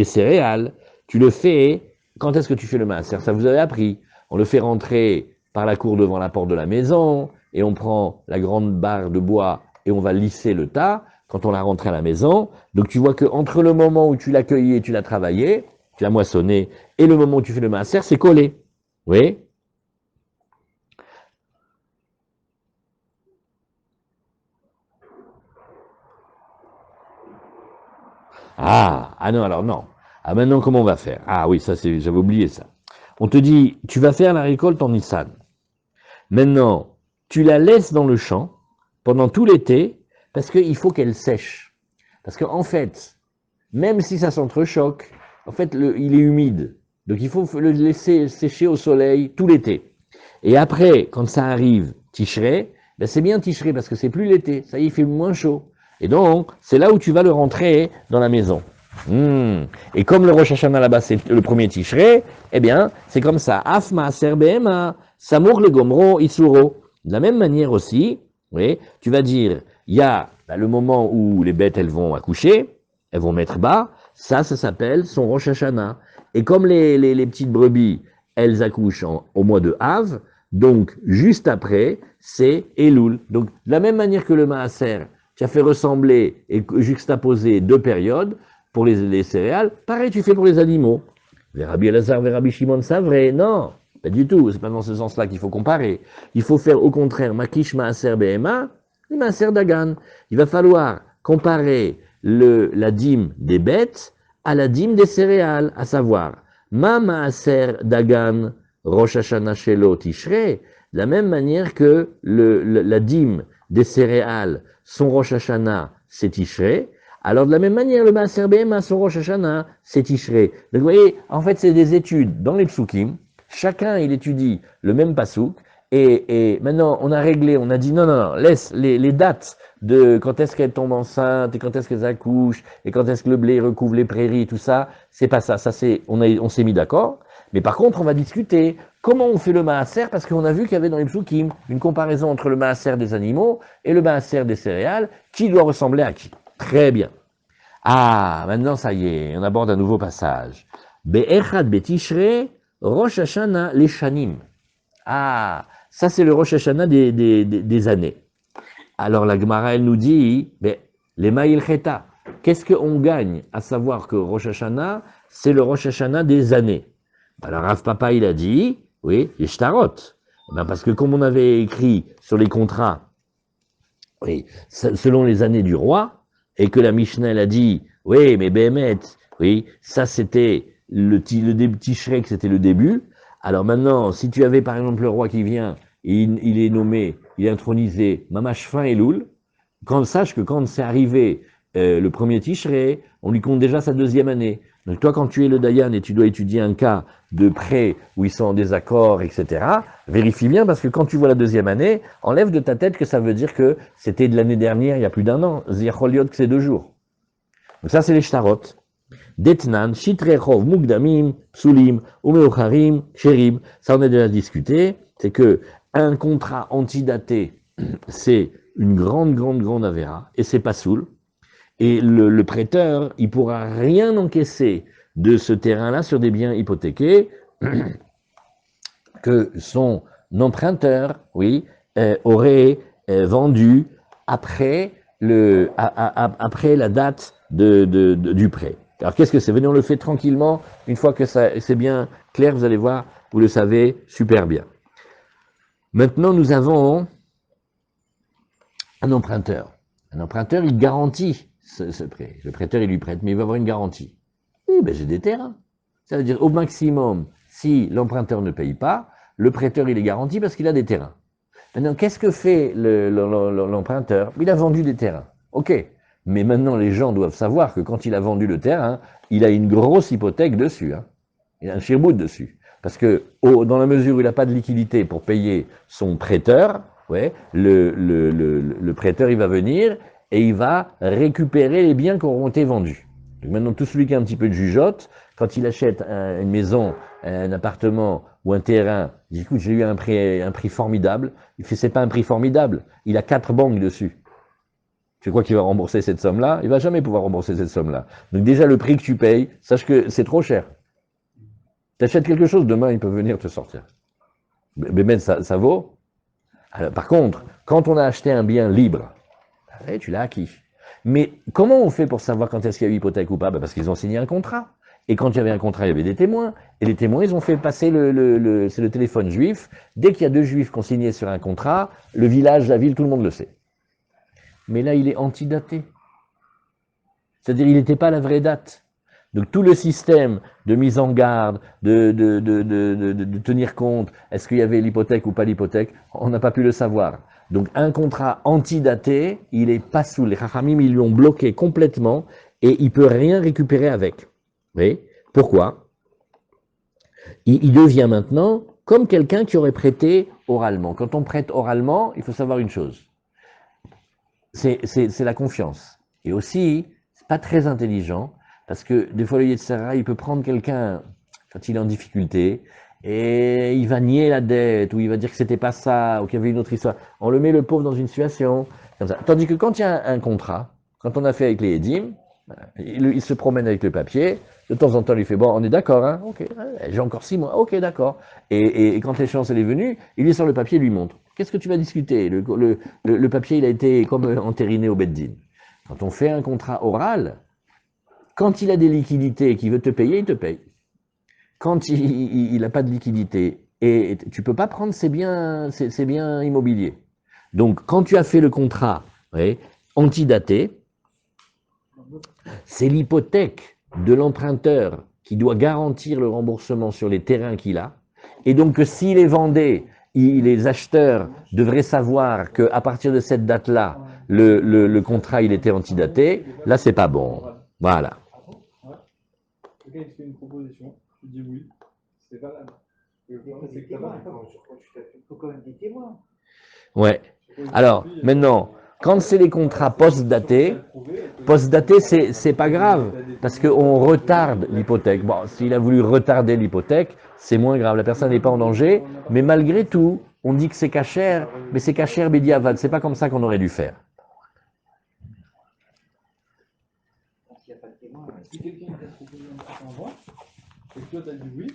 céréales, tu le fais, quand est-ce que tu fais le maaser? Ça vous avez appris. On le fait rentrer par la cour devant la porte de la maison, et on prend la grande barre de bois et on va lisser le tas quand on l'a rentré à la maison. Donc tu vois que entre le moment où tu l'as cueilli et tu l'as travaillé, tu l'as moissonné, et le moment où tu fais le maaser, c'est collé. Oui. Ah non, alors non. Ah maintenant, comment on va faire? Ah oui, ça c'est, j'avais oublié ça. On te dit, tu vas faire la récolte en Nissan. Maintenant, tu la laisses dans le champ pendant tout l'été, parce qu'il faut qu'elle sèche. Parce qu'en fait, même si ça s'entrechoque, en fait, il est humide. Donc il faut le laisser sécher au soleil tout l'été. Et après, quand ça arrive, Tishrei, ben c'est bien Tishrei parce que c'est plus l'été. Ça y est, il fait moins chaud. Et donc, c'est là où tu vas le rentrer dans la maison. Et comme le Rosh Hashanah là-bas, c'est le premier Tishrei, eh bien, c'est comme ça. Afma, Serbema, Samour le Gomro, Isuro. De la même manière aussi, oui, tu vas dire, il y a le moment où les bêtes, elles vont accoucher, elles vont mettre bas, ça s'appelle son Rosh Hashanah. Et comme les petites brebis, elles accouchent au mois de Av, donc juste après, c'est Elul. Donc, de la même manière que le Maaser, tu as fait ressembler et juxtaposer deux périodes pour les céréales, pareil tu fais pour les animaux. Rabbi Elazar, Rabbi Shimon, c'est vrai, non, pas du tout, c'est pas dans ce sens-là qu'il faut comparer. Il faut faire au contraire, Makish Maaser Behema, et Maaser Dagan. Il va falloir comparer la dîme des bêtes à la dîme des céréales, à savoir, Ma Maaser Dagan, Rosh Hashanah Shelo Tishrei, de la même manière que la dîme des céréales, son Rosh Hashanah, c'est Tishrei, alors de la même manière, le Maaser Behema, son Rosh Hashanah, c'est Tishrei. Donc vous voyez, en fait, c'est des études dans les psukim, chacun il étudie le même pasouk, et maintenant on a réglé, on a dit non, laisse les dates de quand est-ce qu'elle tombe enceinte, et quand est-ce qu'elle accouche, et quand est-ce que le blé recouvre les prairies, tout ça, c'est pas ça, on s'est mis d'accord, mais par contre on va discuter comment on fait le maaser, parce qu'on a vu qu'il y avait dans les psukim une comparaison entre le maaser des animaux et le maaser des céréales, qui doit ressembler à qui. Très bien. Ah, maintenant ça y est, on aborde un nouveau passage. Be'echad betishrei Rosh Hashanah les Shanim. Ah, ça c'est le Rosh Hashanah des années. Alors la Gemara, elle nous dit, les Ma'il Cheta, qu'est-ce qu'on gagne à savoir que Rosh Hashanah, c'est le Rosh Hashanah des années? Alors Rav Papa, il a dit, oui, les Shtarot. Parce que comme on avait écrit sur les contrats, oui, selon les années du roi, et que la Mishnah, elle a dit, oui, mais Béhémet, oui, ça c'était le Tishrei, c'était le début. Alors maintenant, si tu avais par exemple le roi qui vient, et il est nommé, il est intronisé Mamash fin Elul, sache que quand c'est arrivé le premier Tishrei, on lui compte déjà sa deuxième année. Donc toi, quand tu es le Dayan et tu dois étudier un cas de près où ils sont en désaccord, etc., vérifie bien parce que quand tu vois la deuxième année, enlève de ta tête que ça veut dire que c'était de l'année dernière, il y a plus d'un an. Zircholiot, que c'est 2 jours. Donc ça, c'est les shtarot. Detnan, Shitrechov, Mugdamim, Psulim, Umeocharim, Sherim. Ça, on a déjà discuté. C'est que un contrat antidaté, c'est une grande avéra, et c'est pas soul. Et le prêteur, il pourra rien encaisser de ce terrain-là sur des biens hypothéqués que son emprunteur, oui, aurait vendu après la date du prêt. Alors qu'est-ce que c'est? Venez, on le fait tranquillement. Une fois que c'est bien clair, vous allez voir, vous le savez super bien. Maintenant, nous avons un emprunteur. Un emprunteur, il garantit ce prêt. Le prêteur, il lui prête, mais il va avoir une garantie. Oui, ben j'ai des terrains. Ça veut dire, au maximum, si l'emprunteur ne paye pas, le prêteur, il est garanti parce qu'il a des terrains. Maintenant, qu'est-ce que fait l'emprunteur? Il a vendu des terrains. OK. Mais maintenant, les gens doivent savoir que quand il a vendu le terrain, il a une grosse hypothèque dessus. Hein. Il a un shirbout dessus. Parce que, dans la mesure où il n'a pas de liquidité pour payer son prêteur, ouais, le prêteur, il va venir et il va récupérer les biens qui auront été vendus. Donc maintenant, tout celui qui a un petit peu de jugeote, quand il achète une maison, un appartement ou un terrain, il dit, écoute, j'ai eu un prix formidable. Il fait, c'est pas un prix formidable. Il a 4 banques dessus. Tu crois qu'il va rembourser cette somme-là? Il va jamais pouvoir rembourser cette somme-là. Donc déjà, le prix que tu payes, sache que c'est trop cher. Tu achètes quelque chose, demain, ils peuvent venir te sortir. Mais ça vaut. Alors, par contre, quand on a acheté un bien libre, tu l'as acquis. Mais comment on fait pour savoir quand est-ce qu'il y a eu hypothèque ou pas? Parce qu'ils ont signé un contrat. Et quand il y avait un contrat, il y avait des témoins. Et les témoins, ils ont fait passer c'est le téléphone juif. Dès qu'il y a 2 juifs qui ont signé sur un contrat, le village, la ville, tout le monde le sait. Mais là, il est antidaté. C'est-à-dire, il n'était pas à la vraie date. Donc tout le système de mise en garde, de tenir compte, est-ce qu'il y avait l'hypothèque ou pas l'hypothèque, on n'a pas pu le savoir. Donc un contrat antidaté, il est pas sous les Chachamim, ils l'ont bloqué complètement et il peut rien récupérer avec. Vous voyez? Pourquoi? Il devient maintenant comme quelqu'un qui aurait prêté oralement. Quand on prête oralement, il faut savoir une chose. C'est la confiance. Et aussi, c'est pas très intelligent, parce que des fois le Yetzirah, il peut prendre quelqu'un quand il est en difficulté, et il va nier la dette, ou il va dire que c'était pas ça, ou qu'il y avait une autre histoire. On le met le pauvre dans une situation comme ça. Tandis que quand il y a un contrat, quand on a fait avec les Edim, il se promène avec le papier, de temps en temps il fait, bon, on est d'accord, hein, ok, j'ai encore 6 mois, ok, d'accord. Et quand l'échéance elle est venue, il est sur le papier, il lui montre. Ok, Qu'est-ce que tu vas discuter? Le papier, il a été comme entériné au Beddin. Quand on fait un contrat oral, quand il a des liquidités et qu'il veut te payer, il te paye. Quand il n'a pas de liquidité, et tu peux pas prendre ses biens immobiliers. Donc, quand tu as fait le contrat antidaté, c'est l'hypothèque de l'emprunteur qui doit garantir le remboursement sur les terrains qu'il a. Et donc, s'il est vendé, les acheteurs devraient savoir qu'à partir de cette date-là, le contrat il était antidaté. Là, c'est pas bon. Voilà. Quelqu'un il te fait une proposition, tu dis oui, c'est valable. Le problème, c'est que Quand tu t'appuies, il faut quand même des témoins. Ouais. Alors, maintenant, quand c'est les contrats post-datés, c'est pas grave, parce qu'on retarde l'hypothèque. Bon, s'il a voulu retarder l'hypothèque, c'est moins grave, la personne n'est pas en danger, mais malgré tout, on dit que c'est cachère, mais c'est cachère bédiavad, c'est pas comme ça qu'on aurait dû faire. S'il n'y a pas de témoins, si quelqu'un t'a proposé un truc en vente, et que toi t'as dit oui,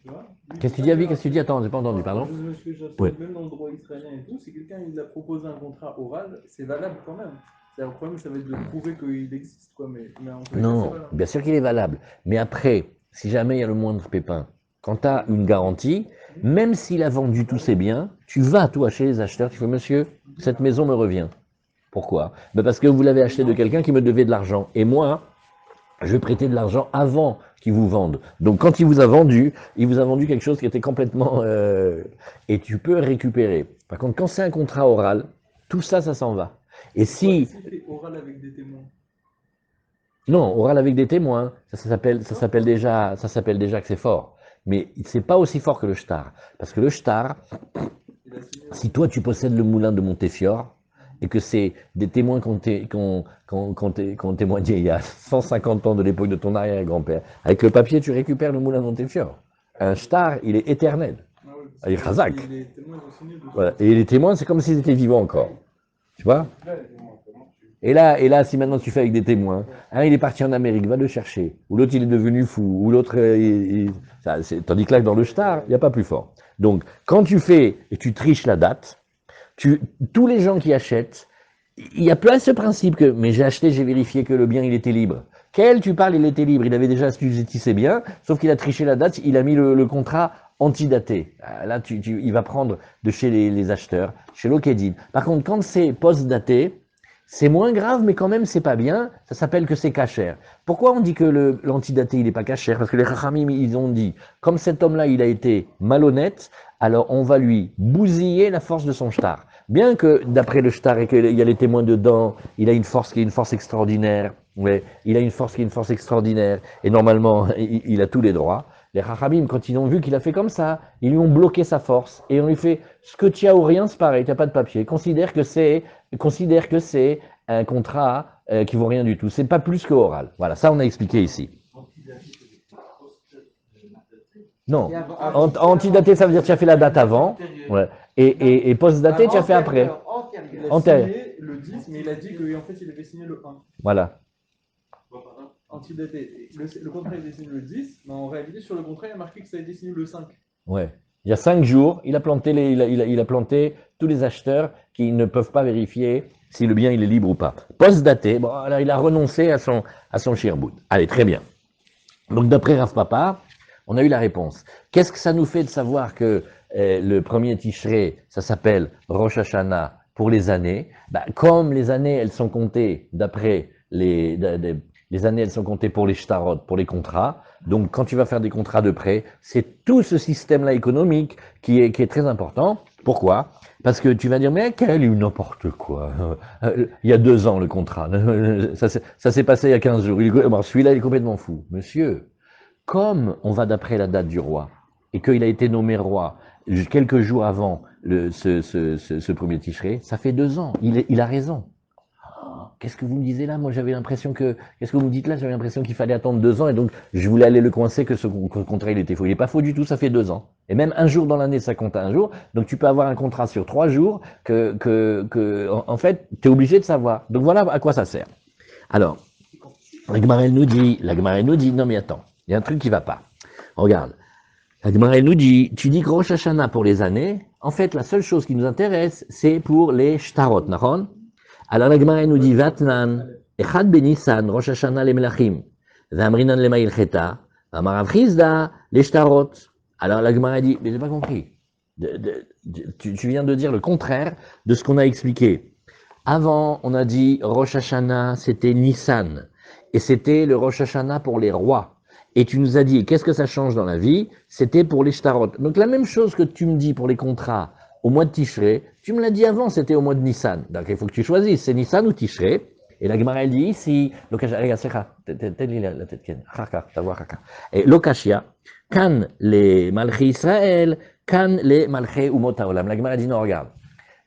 tu vois. Qu'est-ce que tu dis, Avi? Qu'est-ce que tu dis? Attends, j'ai pas entendu, pardon. Ce que j'assure, Oui. même dans le droit israélien et tout, si quelqu'un il a proposé un contrat oral, c'est valable quand même. Le problème, ça va être de prouver qu'il existe, quoi. Mais en tout cas, Non, c'est valable. bien sûr qu'il est valable. Mais après, si jamais il y a le moindre pépin, quand tu as une garantie, même s'il a vendu tous ses biens, tu vas toi chez les acheteurs, tu fais monsieur, cette maison me revient. Pourquoi? Ben parce que vous l'avez acheté de quelqu'un qui me devait de l'argent. Et moi, je prêtais de l'argent avant qu'il vous vende. Donc quand il vous a vendu quelque chose qui était complètement... et tu peux récupérer. Par contre, quand c'est un contrat oral, tout ça, ça s'en va. Et si... c'est oral avec des témoins. Non, oral avec des témoins, ça s'appelle déjà que c'est fort. Mais c'est pas aussi fort que le shtar. Parce que le shtar, si toi tu possèdes le moulin de Montefiore, et que c'est des témoins qui ont témoigné il y a 150 ans de l'époque de ton arrière-grand-père, avec le papier tu récupères le moulin de Montefiore. Un shtar, il est éternel. Il est chazak. Voilà. Et les témoins, c'est comme s'ils étaient vivants encore. Tu vois? Et là, si maintenant tu fais avec des témoins, un il est parti en Amérique, va le chercher, ou l'autre il est devenu fou, ou l'autre, tandis que là dans le shtar, il n'y a pas plus fort. Donc quand tu fais et tu triches la date, tous les gens qui achètent, il n'y a plus ce principe que, mais j'ai acheté, j'ai vérifié que le bien il était libre. Quel tu parles, il était libre, il avait déjà assujetti ses biens, sauf qu'il a triché la date, il a mis le contrat antidaté. Là, il va prendre de chez les acheteurs, chez l'Okedid. Par contre, quand c'est post-daté, c'est moins grave, mais quand même, c'est pas bien. Ça s'appelle que c'est cachère. Pourquoi on dit que l'antidaté, il n'est pas cachère? Parce que les Chachamim, ils ont dit, comme cet homme-là, il a été malhonnête, alors on va lui bousiller la force de son shtar. Bien que, d'après le shtar, et qu'il y a les témoins dedans, il a une force qui est une force extraordinaire. Ouais, il a une force qui est une force extraordinaire. Et normalement, il a tous les droits. Les Chachamim, quand ils ont vu qu'il a fait comme ça, ils lui ont bloqué sa force. Et on lui fait, ce que tu as ou rien, c'est pareil, tu n'as pas de papier. Considère que c'est un contrat qui vaut rien du tout. C'est pas plus que oral. Voilà, ça on a expliqué ici. Non, antidaté, ça veut dire que tu as fait la date avant. Ouais. Et post-daté, tu as fait après. Il a signé le 10, mais il a dit qu'en fait, il avait signé le 1. Voilà. Antidaté. Le contrat est signé le 10, mais en réalité, sur le contrat, il y a marqué que ça a été signé le 5. Ouais. Il y a 5 jours, il a planté tous les acheteurs qui ne peuvent pas vérifier si le bien il est libre ou pas. Post-daté, bon, alors il a renoncé à son shirbout. Allez, très bien. Donc d'après Rav Papa, on a eu la réponse. Qu'est-ce que ça nous fait de savoir que le premier Tishrei, ça s'appelle Rosh Hashanah pour les années? Comme les années, elles sont comptées d'après les années, elles sont comptées pour les shtarot, pour les contrats. Donc, quand tu vas faire des contrats de prêt, c'est tout ce système-là économique qui est très important. Pourquoi? Parce que tu vas dire, mais quel est n'importe quoi. Il y a 2 ans, le contrat. Ça s'est passé il y a 15 jours. Celui-là, il est complètement fou. Monsieur, comme on va d'après la date du roi, et qu'il a été nommé roi quelques jours avant ce premier Tishrei, ça fait 2 ans. Il a raison. Qu'est-ce que vous me disiez là? Moi, j'avais l'impression que... Qu'est-ce que vous me dites là? J'avais l'impression qu'il fallait attendre 2 ans et donc je voulais aller le coincer que ce contrat, il était faux. Il n'est pas faux du tout, ça fait 2 ans. Et même un jour dans l'année, ça compte un jour. Donc tu peux avoir un contrat sur 3 jours en fait, tu es obligé de savoir. Donc voilà à quoi ça sert. Alors, la Gemara nous dit, non mais attends, il y a un truc qui va pas. Regarde, la Gemara nous dit, tu dis que Rosh Hashanah pour les années, En fait, la seule chose qui nous intéresse, c'est pour les shtarot, nahon? Alors la Gemara nous dit, Vatnan, Echad Benissan, Rosh Hashanah le Melachim, Vamrinan le Mailcheta, Vamarav Chizda, les shtarot. Alors la Gemara dit, mais j'ai pas compris. Tu viens de dire le contraire de ce qu'on a expliqué. Avant, on a dit Rosh Hashanah, c'était Nissan. Et c'était le Rosh Hashanah pour les rois. Et tu nous as dit, qu'est-ce que ça change dans la vie? C'était pour les shtarot. Donc la même chose que tu me dis pour les contrats au mois de Tishré, tu me l'as dit avant, c'était au mois de Nissan. Donc il faut que tu choisisses, c'est Nissan ou Tishré. Et la Gemara elle dit ici, la tête et Lokashia, kan les Malchi Israël, kan les Malchi Umot Haolam. La Gemara dit non, regarde,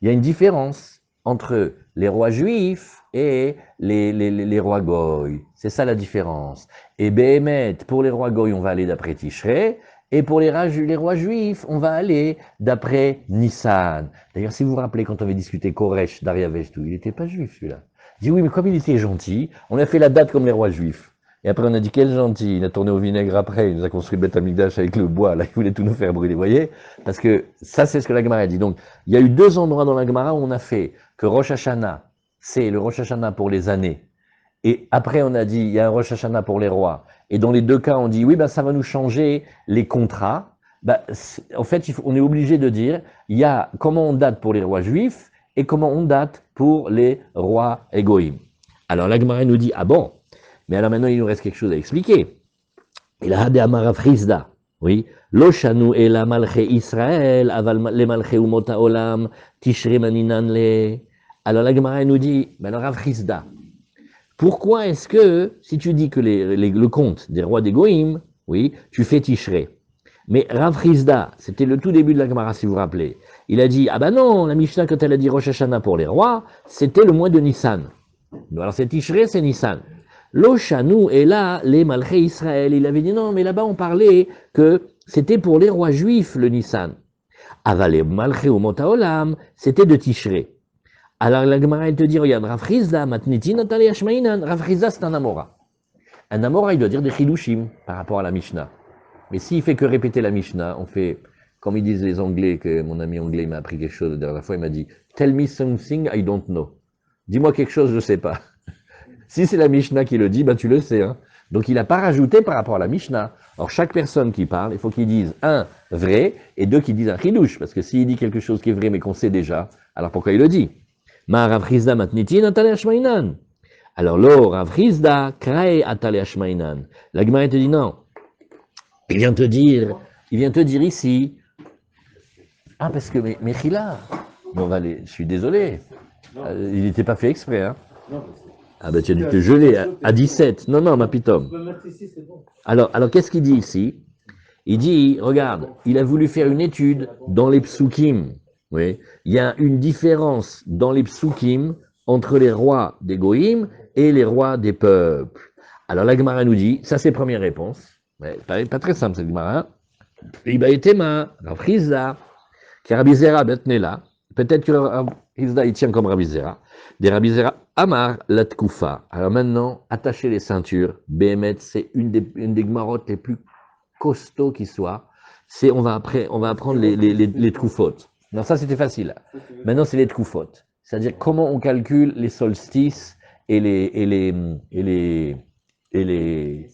il y a une différence entre les rois juifs et les rois goy. C'est ça la différence. Et Béhémet, pour les rois goy, on va aller d'après Tishré, et pour les rois juifs, on va aller d'après Nissan. D'ailleurs, si vous vous rappelez, quand on avait discuté Koresh, Dariavesh, tout, il n'était pas juif, celui-là. Il dit oui, mais comme il était gentil, on a fait la date comme les rois juifs. Et après, on a dit quel gentil, il a tourné au vinaigre après, il nous a construit Beth Amikdash avec le bois, là, il voulait tout nous faire brûler, vous voyez? Parce que ça, c'est ce que la Gemara a dit. Donc, il y a eu 2 endroits dans la Gemara où on a fait que Rosh Hashanah, c'est le Rosh Hashanah pour les années. Et après, on a dit, il y a un Rosh Hashanah pour les rois. Et dans les 2 cas, on dit, oui, ben, ça va nous changer les contrats. Ben, en fait, on est obligé de dire, il y a comment on date pour les rois juifs et comment on date pour les rois égoïmes. Alors, la Gemara nous dit, ah bon, mais alors maintenant, il nous reste quelque chose à expliquer. Il a des Amarav Chizda, oui. Lo shanu ela malche Israël, aval le malche umota olam, tishre maninan le. Alors, la Gemara nous dit, mais alors, Rav Chizda, pourquoi est-ce que, si tu dis que le compte des rois des Goïm, oui, tu fais Tishré. Mais Rav Chizda, c'était le tout début de la Gemara, si vous vous rappelez. Il a dit, ah ben non, la Mishnah, quand elle a dit Rosh Hashanah pour les rois, c'était le mois de Nissan. Alors c'est Tishré, c'est Nissan. Lo Shanu est là, les Malchei Israël. Il avait dit non, mais là-bas on parlait que c'était pour les rois juifs, le Nissan. Aval les Malchei Umot Haolam, c'était de Tishré. Alors la Gemara, elle te dit, regarde, Rav Chizda, matniti natali ashmainan. Rav Chizda, c'est un Amora. Un Amora, il doit dire des chidushim par rapport à la Mishnah. Mais s'il fait que répéter la Mishnah, on fait, comme ils disent les Anglais, que mon ami anglais m'a appris quelque chose la dernière fois, il m'a dit, tell me something I don't know. Dis-moi quelque chose, je ne sais pas. Si c'est la Mishnah qui le dit, ben tu le sais. Hein. Donc il n'a pas rajouté par rapport à la Mishnah. Alors chaque personne qui parle, il faut qu'il dise un vrai et 2 qui disent un chidush. Parce que s'il dit quelque chose qui est vrai mais qu'on sait déjà, alors pourquoi il le dit? Ma Rav Chizda matniti natale ashmainan. Alors lo Rav Chizda krae atale ashmainan. La Gemara te dit non. Il vient te dire ici. Ah parce que Mechila. Bon, je suis désolé. Il n'était pas fait exprès. Hein. Ah ben tu as dû te geler à 17. Non, ma pitom. Alors qu'est-ce qu'il dit ici? Il dit, regarde, il a voulu faire une étude dans les psukim. Oui, il y a une différence dans les psukim entre les rois des goïm et les rois des peuples. Alors la Gemara nous dit, ça c'est première réponse. Ouais, pas très simple cette Gemara. Il a été ma Rav Chizda, qui est Rabbi Zera Betnela. Peut-être que Rav Chizda il tient comme Rabbi Zera. Des Rabbi Zera Amar la Tkoufa. Alors maintenant, attachez les ceintures. Béhémet, c'est une des Gemarotes les plus costauds qui soit. On va apprendre les Tkoufot. Non, ça c'était facile. Maintenant, c'est les Tkoufot. C'est-à-dire comment on calcule les solstices et les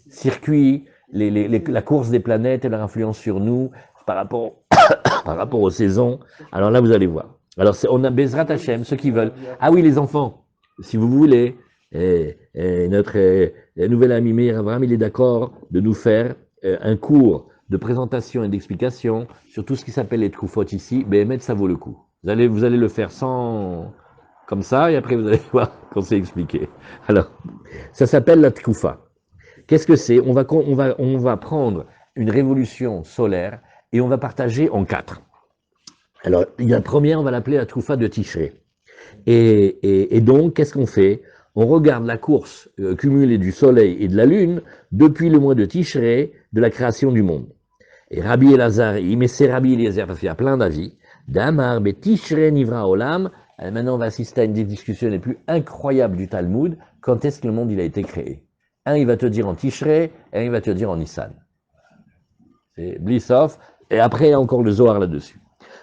circuits, la course des planètes et leur influence sur nous par rapport aux saisons. Alors là, vous allez voir. Alors, on a Bezrat Hashem, ceux qui veulent. Ah oui, les enfants, si vous voulez, notre nouvel ami Meir Avraham, il est d'accord de nous faire un cours de présentation et d'explication sur tout ce qui s'appelle les Tkoufot ici. Béhémet, ça vaut le coup. Vous allez le faire sans... comme ça, et après vous allez voir qu'on s'est expliqué. Alors, ça s'appelle la Tkoufa. Qu'est-ce que c'est? On va prendre une révolution solaire et on va partager en 4. Alors, la première, on va l'appeler la Tkoufa de Tishré. Et donc, qu'est-ce qu'on fait? On regarde la course cumulée du soleil et de la lune depuis le mois de Tishré de la création du monde. Et Rabbi Elazar, mais c'est Rabbi Eliezer, parce qu'il y a plein d'avis. Damar, be Tishré nivra olam. Maintenant, on va assister à une des discussions les plus incroyables du Talmud. Quand est-ce que le monde il a été créé? Un, il va te dire en Tishré, et un, il va te dire en Nissan. C'est Blissov. Et après, il y a encore le Zohar là-dessus.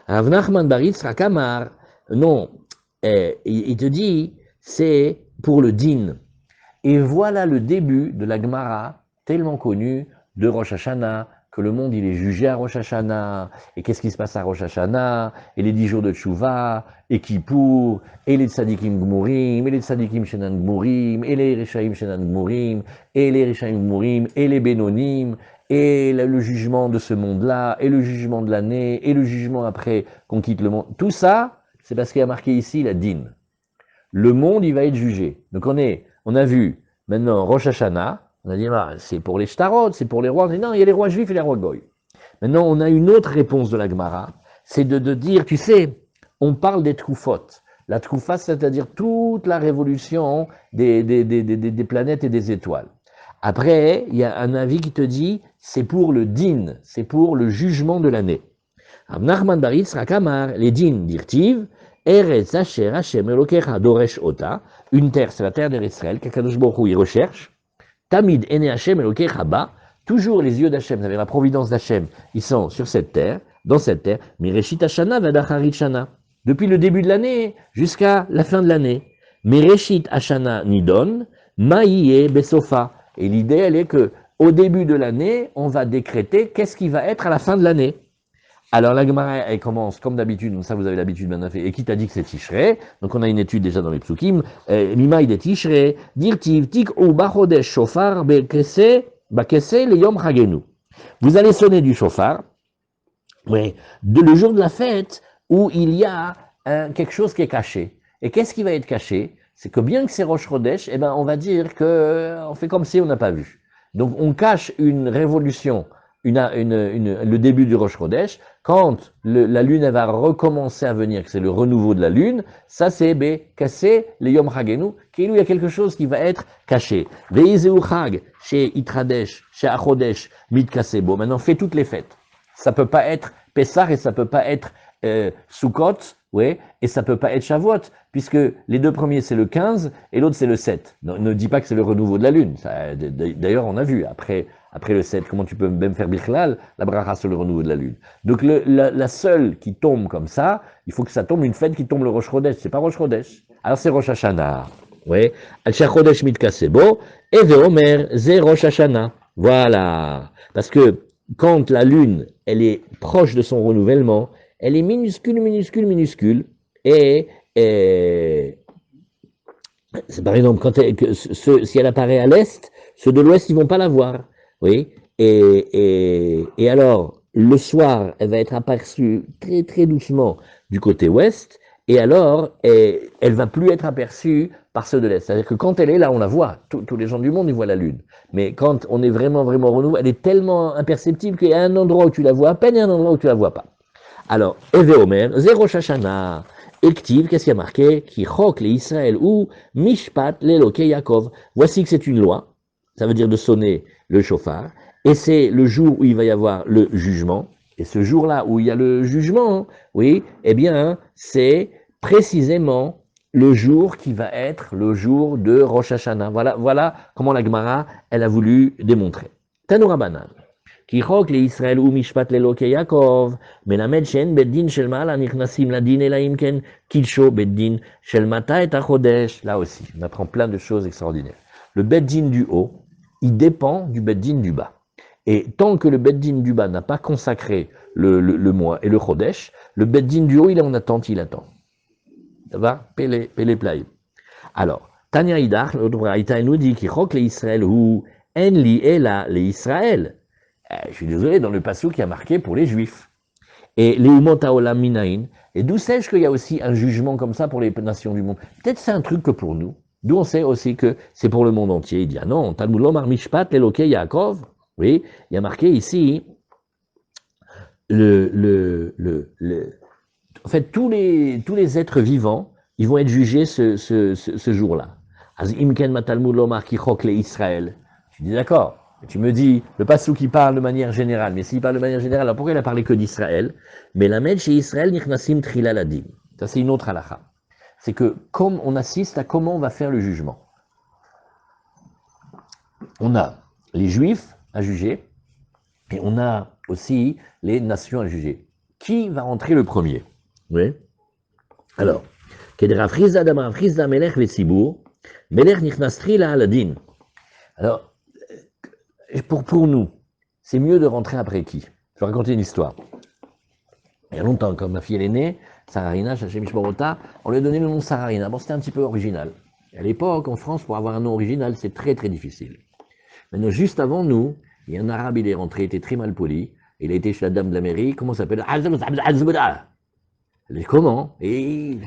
Rav Nachman bar Yitzchak Amar, non, il te dit, c'est pour le din. Et voilà le début de la Gemara, tellement connue, de Rosh Hashanah, que le monde il est jugé à Rosh Hashanah, et qu'est-ce qui se passe à Rosh Hashanah, et les 10 jours de Tchouva, et Kippour, et les Tzadikim Gmurim, et les Tzadikim Shenan Gmurim, et les Reshaim Shenan Gmurim, et les Reshaim Gmurim, et les Benonim, et le jugement de ce monde-là, et le jugement de l'année, et le jugement après qu'on quitte le monde. Tout ça, c'est parce qu'il y a marqué ici la din. Le monde, il va être jugé. Donc on a vu maintenant Rosh Hashanah, on a dit c'est pour les shtarot, c'est pour les rois. Non, il y a les rois juifs et les rois goy. Maintenant, on a une autre réponse de la Gemara, c'est de dire, tu sais, on parle des troufot. La troufa, c'est-à-dire toute la révolution des planètes et des étoiles. Après, il y a un avis qui te dit, c'est pour le din, c'est pour le jugement de l'année. Nachman bar Yitzchak Amar, les din dirtiv, Eretz Asher Hashem Elokecha Doresh Ota, une terre, c'est la terre d'Israël, qu'Akadosh Baruch Hu, il recherche. Tamid Ene Hashem Elokecha Ba, toujours les yeux d'Hachem, c'est-à-dire la providence d'Hachem, ils sont sur cette terre, dans cette terre, Mireshit Hashana Vadacharit Shana, depuis le début de l'année jusqu'à la fin de l'année. Mireshit Hashana Nidon, Maïe Besofa. Et l'idée, elle est que au début de l'année, on va décréter qu'est-ce qui va être à la fin de l'année. Alors la Gemara, elle commence comme d'habitude, donc ça vous avez l'habitude maintenant fait. Et qui t'a dit que c'est Tishrei? Donc on a une étude déjà dans les psukim. Mimaï de Tishrei, dirtiv tik ou bachodesh shofar bekese le yom chagenu. Vous allez sonner du shofar, oui, le jour de la fête où il y a quelque chose qui est caché. Et qu'est-ce qui va être caché? C'est que bien que c'est Rosh Chodesh, eh ben on va dire que on fait comme si on n'a pas vu. Donc on cache une révolution, le début du Rosh Chodesh. Quand la lune elle va recommencer à venir, que c'est le renouveau de la lune, ça c'est cassé le Yom Chagenu, qu'il y a quelque chose qui va être caché. Veizeu Chag, chez Itradesh, chez Achodesh, Mitkasebo. Maintenant, fais toutes les fêtes. Ça peut pas être Pessah et ça peut pas être Sukkot, ouais, et ça peut pas être Shavuot, puisque les deux premiers c'est le 15 et l'autre c'est le 7. Ne dis pas que c'est le renouveau de la lune. D'ailleurs, on a vu, après le 7, comment tu peux même faire Bichlal, la bracha sur le renouveau de la lune. Donc la seule qui tombe comme ça, il faut que ça tombe une fête qui tombe le Rosh Chodesh. C'est pas Rosh Chodesh. Alors c'est Rosh Hashanah. Ouais. Al Chodesh Mitkasebo, et Veomer, ze Rosh Hashanah. Voilà. Parce que quand la lune, elle est proche de son renouvellement, elle est minuscule, minuscule, minuscule, et c'est par exemple, si elle apparaît à l'est, ceux de l'ouest, ils vont pas la voir. Oui, et alors, le soir, elle va être aperçue très très doucement du côté ouest, et alors, elle va plus être aperçue par ceux de l'est. C'est-à-dire que quand elle est là, on la voit. Tous les gens du monde, ils voient la lune. Mais quand on est vraiment, vraiment renouvelé, elle est tellement imperceptible qu'il y a un endroit où tu la vois à peine et un endroit où tu la vois pas. Alors, Eve Omer, Zéro Shashana, Ektiv, qu'est-ce qu'il y a marqué? Qui chok les Israël ou Mishpat l'Eloke Yaakov. Voici que c'est une loi, ça veut dire de sonner le chauffard, et c'est le jour où il va y avoir le jugement, et ce jour-là où il y a le jugement, oui, eh bien, c'est précisément le jour qui va être le jour de Rosh Hashanah. Voilà comment la Gemara, elle a voulu démontrer. Tanoura Banan. כי חוק לישראל הוא משפט לאלוקי יעקב, מלמד שאין בית דין של מעלה נכנסים לדין, אלא אם כן קידשו בית דין של מתי את החודש. Là aussi, on apprend plein de choses extraordinaires. Le beit din du haut, il dépend du beit din du bas. Et tant que le beit din du bas n'a pas consacré le mois et le chodesh, le beit din du haut, il est en attente, il attend. Ça va? Pele play. Alors, Tanya Idach, l'autre braïta, nous dit qu'il chok l'Israël ou en li ela l'Israël. Je suis désolé, dans le passage qui a marqué pour les Juifs. Et les Umot Haolam Minaïn. Et d'où sais-je qu'il y a aussi un jugement comme ça pour les nations du monde? Peut-être c'est un truc que pour nous. D'où on sait aussi que c'est pour le monde entier. Il dit, ah non, Talmud Lomar Mishpat, l'Eloke Yaakov. Oui, il y a marqué ici, en fait, tous les êtres vivants, ils vont être jugés ce jour-là. Az imken ma Talmud Lomar ki chok le Israël. Je dis d'accord. Tu me dis, le passouk qui parle de manière générale, mais s'il parle de manière générale, alors pourquoi il a parlé que d'Israël? Mais la med chez Israël, nichnasim trila ladim. Ça, c'est une autre halakha. C'est que, comme on assiste à comment on va faire le jugement. On a les Juifs à juger, et on a aussi les nations à juger. qui va rentrer le premier? Oui. Alors, Kedera Frizda Damar Frizda Melech Vetsibur, Melech Nichnastri la Aladin. Alors, pour nous, c'est mieux de rentrer après qui? Je vais raconter une histoire. Il y a longtemps, quand ma fille elle est née, Sararina, chez Mishmorota, on lui a donné le nom Sararina. Bon, c'était un petit peu original. Et à l'époque, en France, pour avoir un nom original, c'est très très difficile. Maintenant, juste avant nous, il y a un arabe, il est rentré, il était très mal poli. Il a été chez la dame de la mairie, comment ça s'appelle? Elle dit comment? Et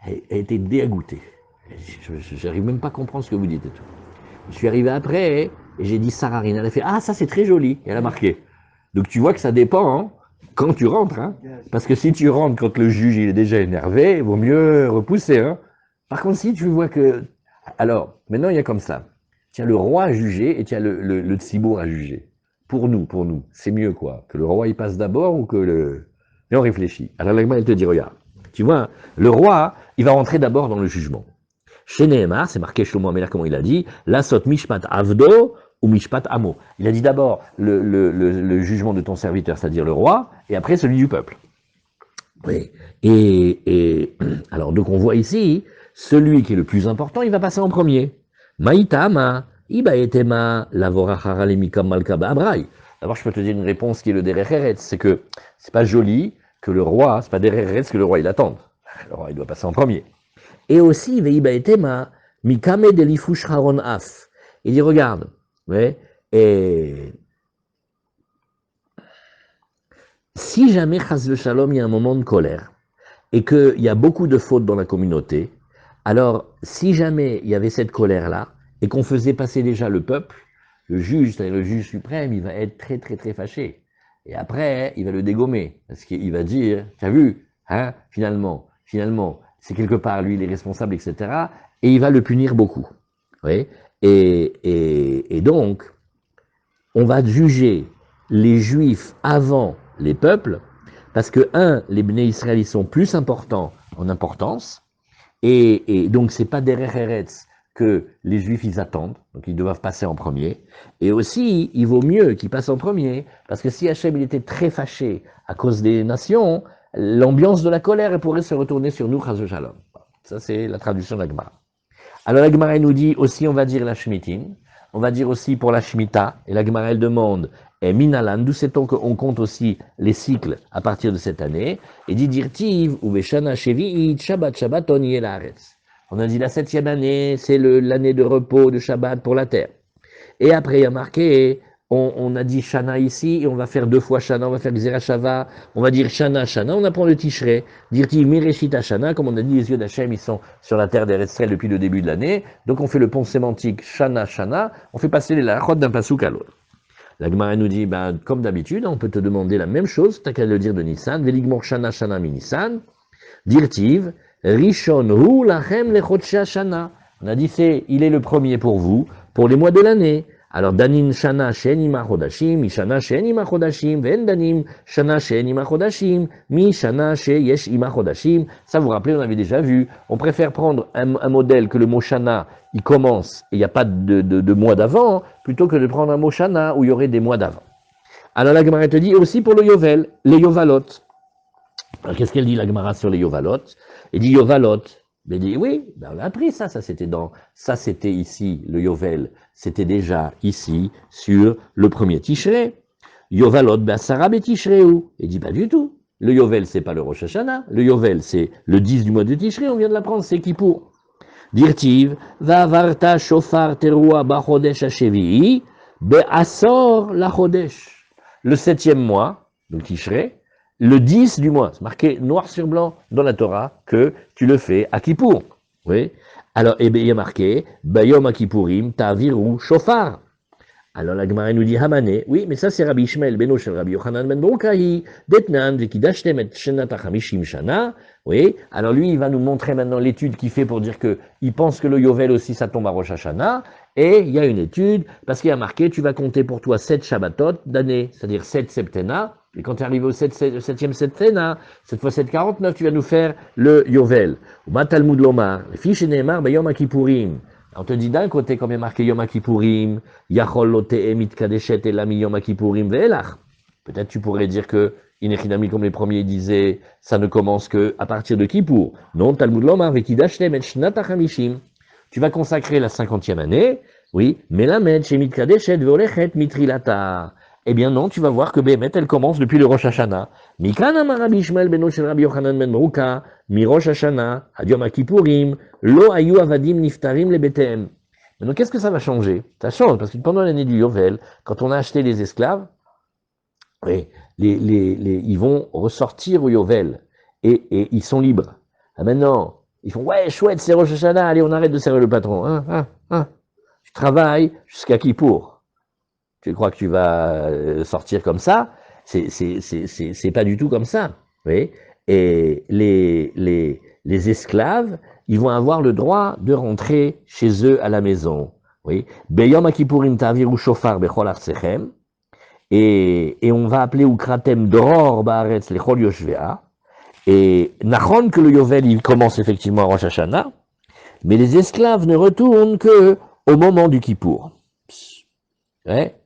elle était dégoûtée. Je n'arrive même pas à comprendre ce que vous dites et tout. Je suis arrivé après et j'ai dit Sararina. Elle a fait ah, ça c'est très joli. Et elle a marqué. Donc tu vois que ça dépend hein, quand tu rentres. Hein. Parce que si tu rentres quand le juge il est déjà énervé, il vaut mieux repousser. Hein. Par contre, si tu vois que. Alors, maintenant il y a comme ça. Tiens, le roi a jugé et tiens, le tsibour a jugé. Pour nous, c'est mieux quoi. Que le roi il passe d'abord ou que le. Et on réfléchit. Alors l'agma elle te dit regarde. Tu vois, le roi, il va rentrer d'abord dans le jugement. Chez Nehemar, c'est marqué Shlomo Amelach, comment il a dit, la sot mishpat avdo ou mishpat amo. Il a dit d'abord le jugement de ton serviteur, c'est-à-dire le roi, et après celui du peuple. Oui. Et alors, donc on voit ici, celui qui est le plus important, il va passer en premier. Maïtama, iba etema, lavora haralemikam malkaba abrai. D'abord, je peux te dire une réponse qui est le derech, c'est que c'est pas joli que le roi, c'est pas derech que le roi il attende. Le roi il doit passer en premier. Et aussi, Veiba etema, mikame delifush haron af. Il dit, regarde, ouais, et si jamais, chas le shalom, il y a un moment de colère, et qu'il y a beaucoup de fautes dans la communauté, alors, si jamais il y avait cette colère-là, et qu'on faisait passer déjà le peuple, le juge, c'est-à-dire le juge suprême, il va être très, très, très fâché. Et après, il va le dégommer, parce qu'il va dire, tu as vu, hein, finalement, c'est quelque part, lui, il est responsable, etc. Et il va le punir beaucoup. Oui. Et donc, on va juger les Juifs avant les peuples, parce que, les Bnei Israël, ils sont plus importants en importance, et donc, c'est pas derrière Eretz que les Juifs, ils attendent, donc ils doivent passer en premier. Et aussi, il vaut mieux qu'ils passent en premier, parce que si Hachem, il était très fâché à cause des nations, l'ambiance de la colère, elle pourrait se retourner sur nous, Chas Shalom. Ça, c'est la traduction de la Gemara. Alors, la Gemara, elle nous dit aussi, on va dire la Shmitin, on va dire aussi pour la Shemitah, et la Gemara, elle demande, et Minalan, d'où sait-on qu'on compte aussi les cycles à partir de cette année, et dit Dirtiv, ou Veshana Shevi'it, Shabbat, Shabbaton, Yelaretz. On a dit la 7e année, c'est l'année de repos de Shabbat pour la terre. Et après, il y a marqué, on a dit Shana ici, et on va faire 2 fois Shana, on va faire Gzera Shava, on va dire Shana, Shana, on apprend le Tishrei, Dirtiv, Mireshita Shana, comme on a dit, les yeux d'Hachem, ils sont sur la terre d'Eretz Israël depuis le début de l'année, donc on fait le pont sémantique Shana, Shana, on fait passer les lachot d'un pasouk à l'autre. La Gemara nous dit, ben, comme d'habitude, on peut te demander la même chose, t'as qu'à le dire de Nissan, Veligmor Shana, Shana, mi Nissan, Dirtiv, Rishon hu lachem lechotsha shana. On a dit il est le premier pour vous, pour les mois de l'année. Alors danin shana shen ima chodashim, mi shana shen ima chodashim, ven danim shana shen ima chodashim, mi shana she yesh ima chodashim. Ça vous rappelez, on avait déjà vu. On préfère prendre un modèle que le mot shana, il commence et il n'y a pas de mois d'avant, plutôt que de prendre un mot shana où il y aurait des mois d'avant. Alors la Gemara te dit aussi pour le yovel, les yovalot. Alors, qu'est-ce qu'elle dit, la Gemara, sur les Yovalot? Elle dit Yovalot. Elle dit, oui, ben on a appris ça c'était ici, le Yovel, c'était déjà ici, sur le premier Tishrei. Yovalot, ben Sarah Tishrei où? Elle dit, pas du tout. Le Yovel, c'est pas le Rosh Hashanah. Le Yovel, c'est le 10 du mois de Tishrei, on vient de l'apprendre, c'est Kippour. Dirtiv, Vavarta Shofar Teruah Bachodesh Hashevi'i, Be'asor la Chodesh. Le 7e mois, donc Tishrei, le 10 du mois, c'est marqué noir sur blanc dans la Torah que tu le fais à Kippour. Oui. Alors, il y a marqué Bayom Kippourim Ta'viru Shofar. Alors la Gemara nous dit Hamane, oui, mais ça c'est Rabbi Ishmael beno shel Rabbi Yochanan ben Broukahi, Detnan vekidashtem et shenat hachamishim shana. Oui, alors lui il va nous montrer maintenant l'étude qu'il fait pour dire que il pense que le Yovel aussi ça tombe à Rosh Hashanah, et il y a une étude, parce qu'il y a marqué, tu vas compter pour toi 7 Shabbatot d'année, c'est-à-dire 7 septena, et quand tu arrives au 7e septena, cette fois 749, tu vas nous faire le Yovel. Ou Talmud Lomar, le fiche Neymar, Bayom Kippourim. On te dit d'un côté, comme il y a marqué Yom Kippourim, Yachol Lote Emit Kadeshet Elami Yom Kippourim Ve'elach. Peut-être tu pourrais dire que Inechinami, comme les premiers disaient, ça ne commence que à partir de Kippour. Non, Talmud Lomar, Vekidashtem, et Shnat HaChamishim. Tu vas consacrer la 50e année, oui, Melamed, Shemit Kadeshet, Veolechet, Mitrilata. Eh bien non, tu vas voir que Bémet, elle commence depuis le Rosh Hashanah. Mikan amar Rabbi Ishmael beno shel Rabbi Yochanan ben Meruka, mi Rosh Hashanah, ad Yom HaKippurim, lo ayu avadim niftarim lebetem. Maintenant, qu'est-ce que ça va changer? Ça change, parce que pendant l'année du Yovel, quand on a acheté les esclaves, oui, ils vont ressortir au Yovel, et ils sont libres. Ah, maintenant, ils font, ouais, chouette, c'est Rosh Hashanah, allez, on arrête de servir le patron. Tu travailles jusqu'à Kippour. Tu crois que tu vas sortir comme ça? C'est pas du tout comme ça. Oui. Et les esclaves, ils vont avoir le droit de rentrer chez eux à la maison. Oui. Beyom Kippourim ta'aviru shofar bechol artsechem. Et on va appeler Ukratem Dror Baaretz lechol yoshvea. Et Nachon que le Yovel, il commence effectivement à Rosh Hashanah, mais les esclaves ne retournent que au moment du Kippour. Ouais.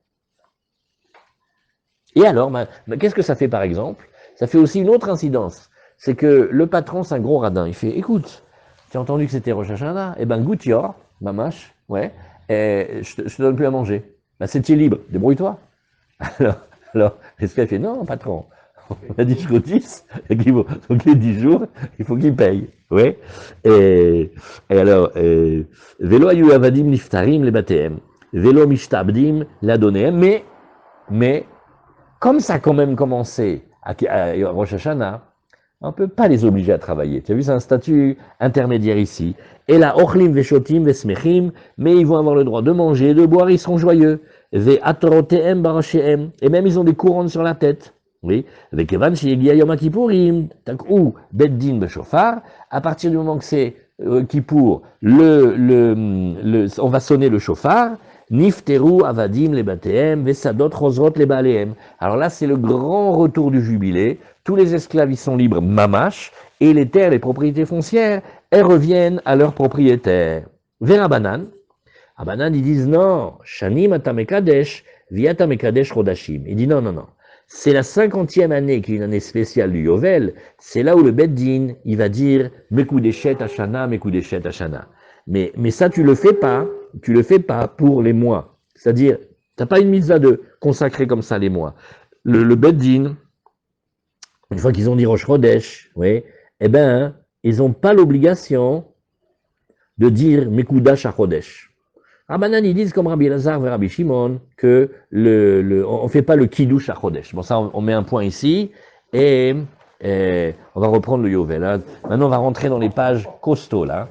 Et alors, qu'est-ce que ça fait par exemple? Ça fait aussi une autre incidence. C'est que le patron, c'est un gros radin. Il fait, écoute, tu as entendu que c'était Rosh Hashanah? Eh ben, goutior, mamache, ouais, et je te donne plus à manger. Ben, c'est libre, débrouille-toi. Alors, l'esclave fait, non, patron, on a dit jusqu'au 10, donc les 10 jours, il faut qu'il paye. Ouais. Et alors, Velo ayu avadim niftarim le batem, Velo mishtabdim l'adonem, mais, comme ça a quand même commencé à Rosh Hashanah, on ne peut pas les obliger à travailler. Tu as vu, c'est un statut intermédiaire ici. Et là, ochlim veshotim vesmechim, mais ils vont avoir le droit de manger, de boire, ils seront joyeux. Ve atorotehem barashehem, et même ils ont des couronnes sur la tête. Oui. Avec Evan Sheyegia Yom Kippourim, ou Beddin Beshofar, à partir du moment que c'est Kippour, on va sonner le shofar. Nifteru avadim les batehem, vesadot chosrot les balehem. Alors là, c'est le grand retour du jubilé. Tous les esclaves, ils sont libres, mamash, et les terres, les propriétés foncières, elles reviennent à leurs propriétaires. Verabanan, Abanan, ils disent non, shanim atamekadesh, viatamekadesh rodashim. Il dit non. C'est la 50e année qui est une année spéciale du Yovel. C'est là où le Beddin, il va dire Mekudeshet Hashana, Mekudeshet Hashana. Mais ça, tu le fais pas pour les mois. C'est-à-dire, t'as pas une mitzvah de consacrer comme ça les mois. Le Beddin, une fois qu'ils ont dit Rosh Chodesh, oui, eh ben, ils n'ont pas l'obligation de dire Mekudash HaChodesh. Rabbanan, ils disent comme Rabbi Elazar et Rabbi Shimon que on fait pas le Kiddush HaChodesh. Bon, ça, on met un point ici, et on va reprendre le Yovel. Hein. Maintenant, on va rentrer dans les pages costauds, là.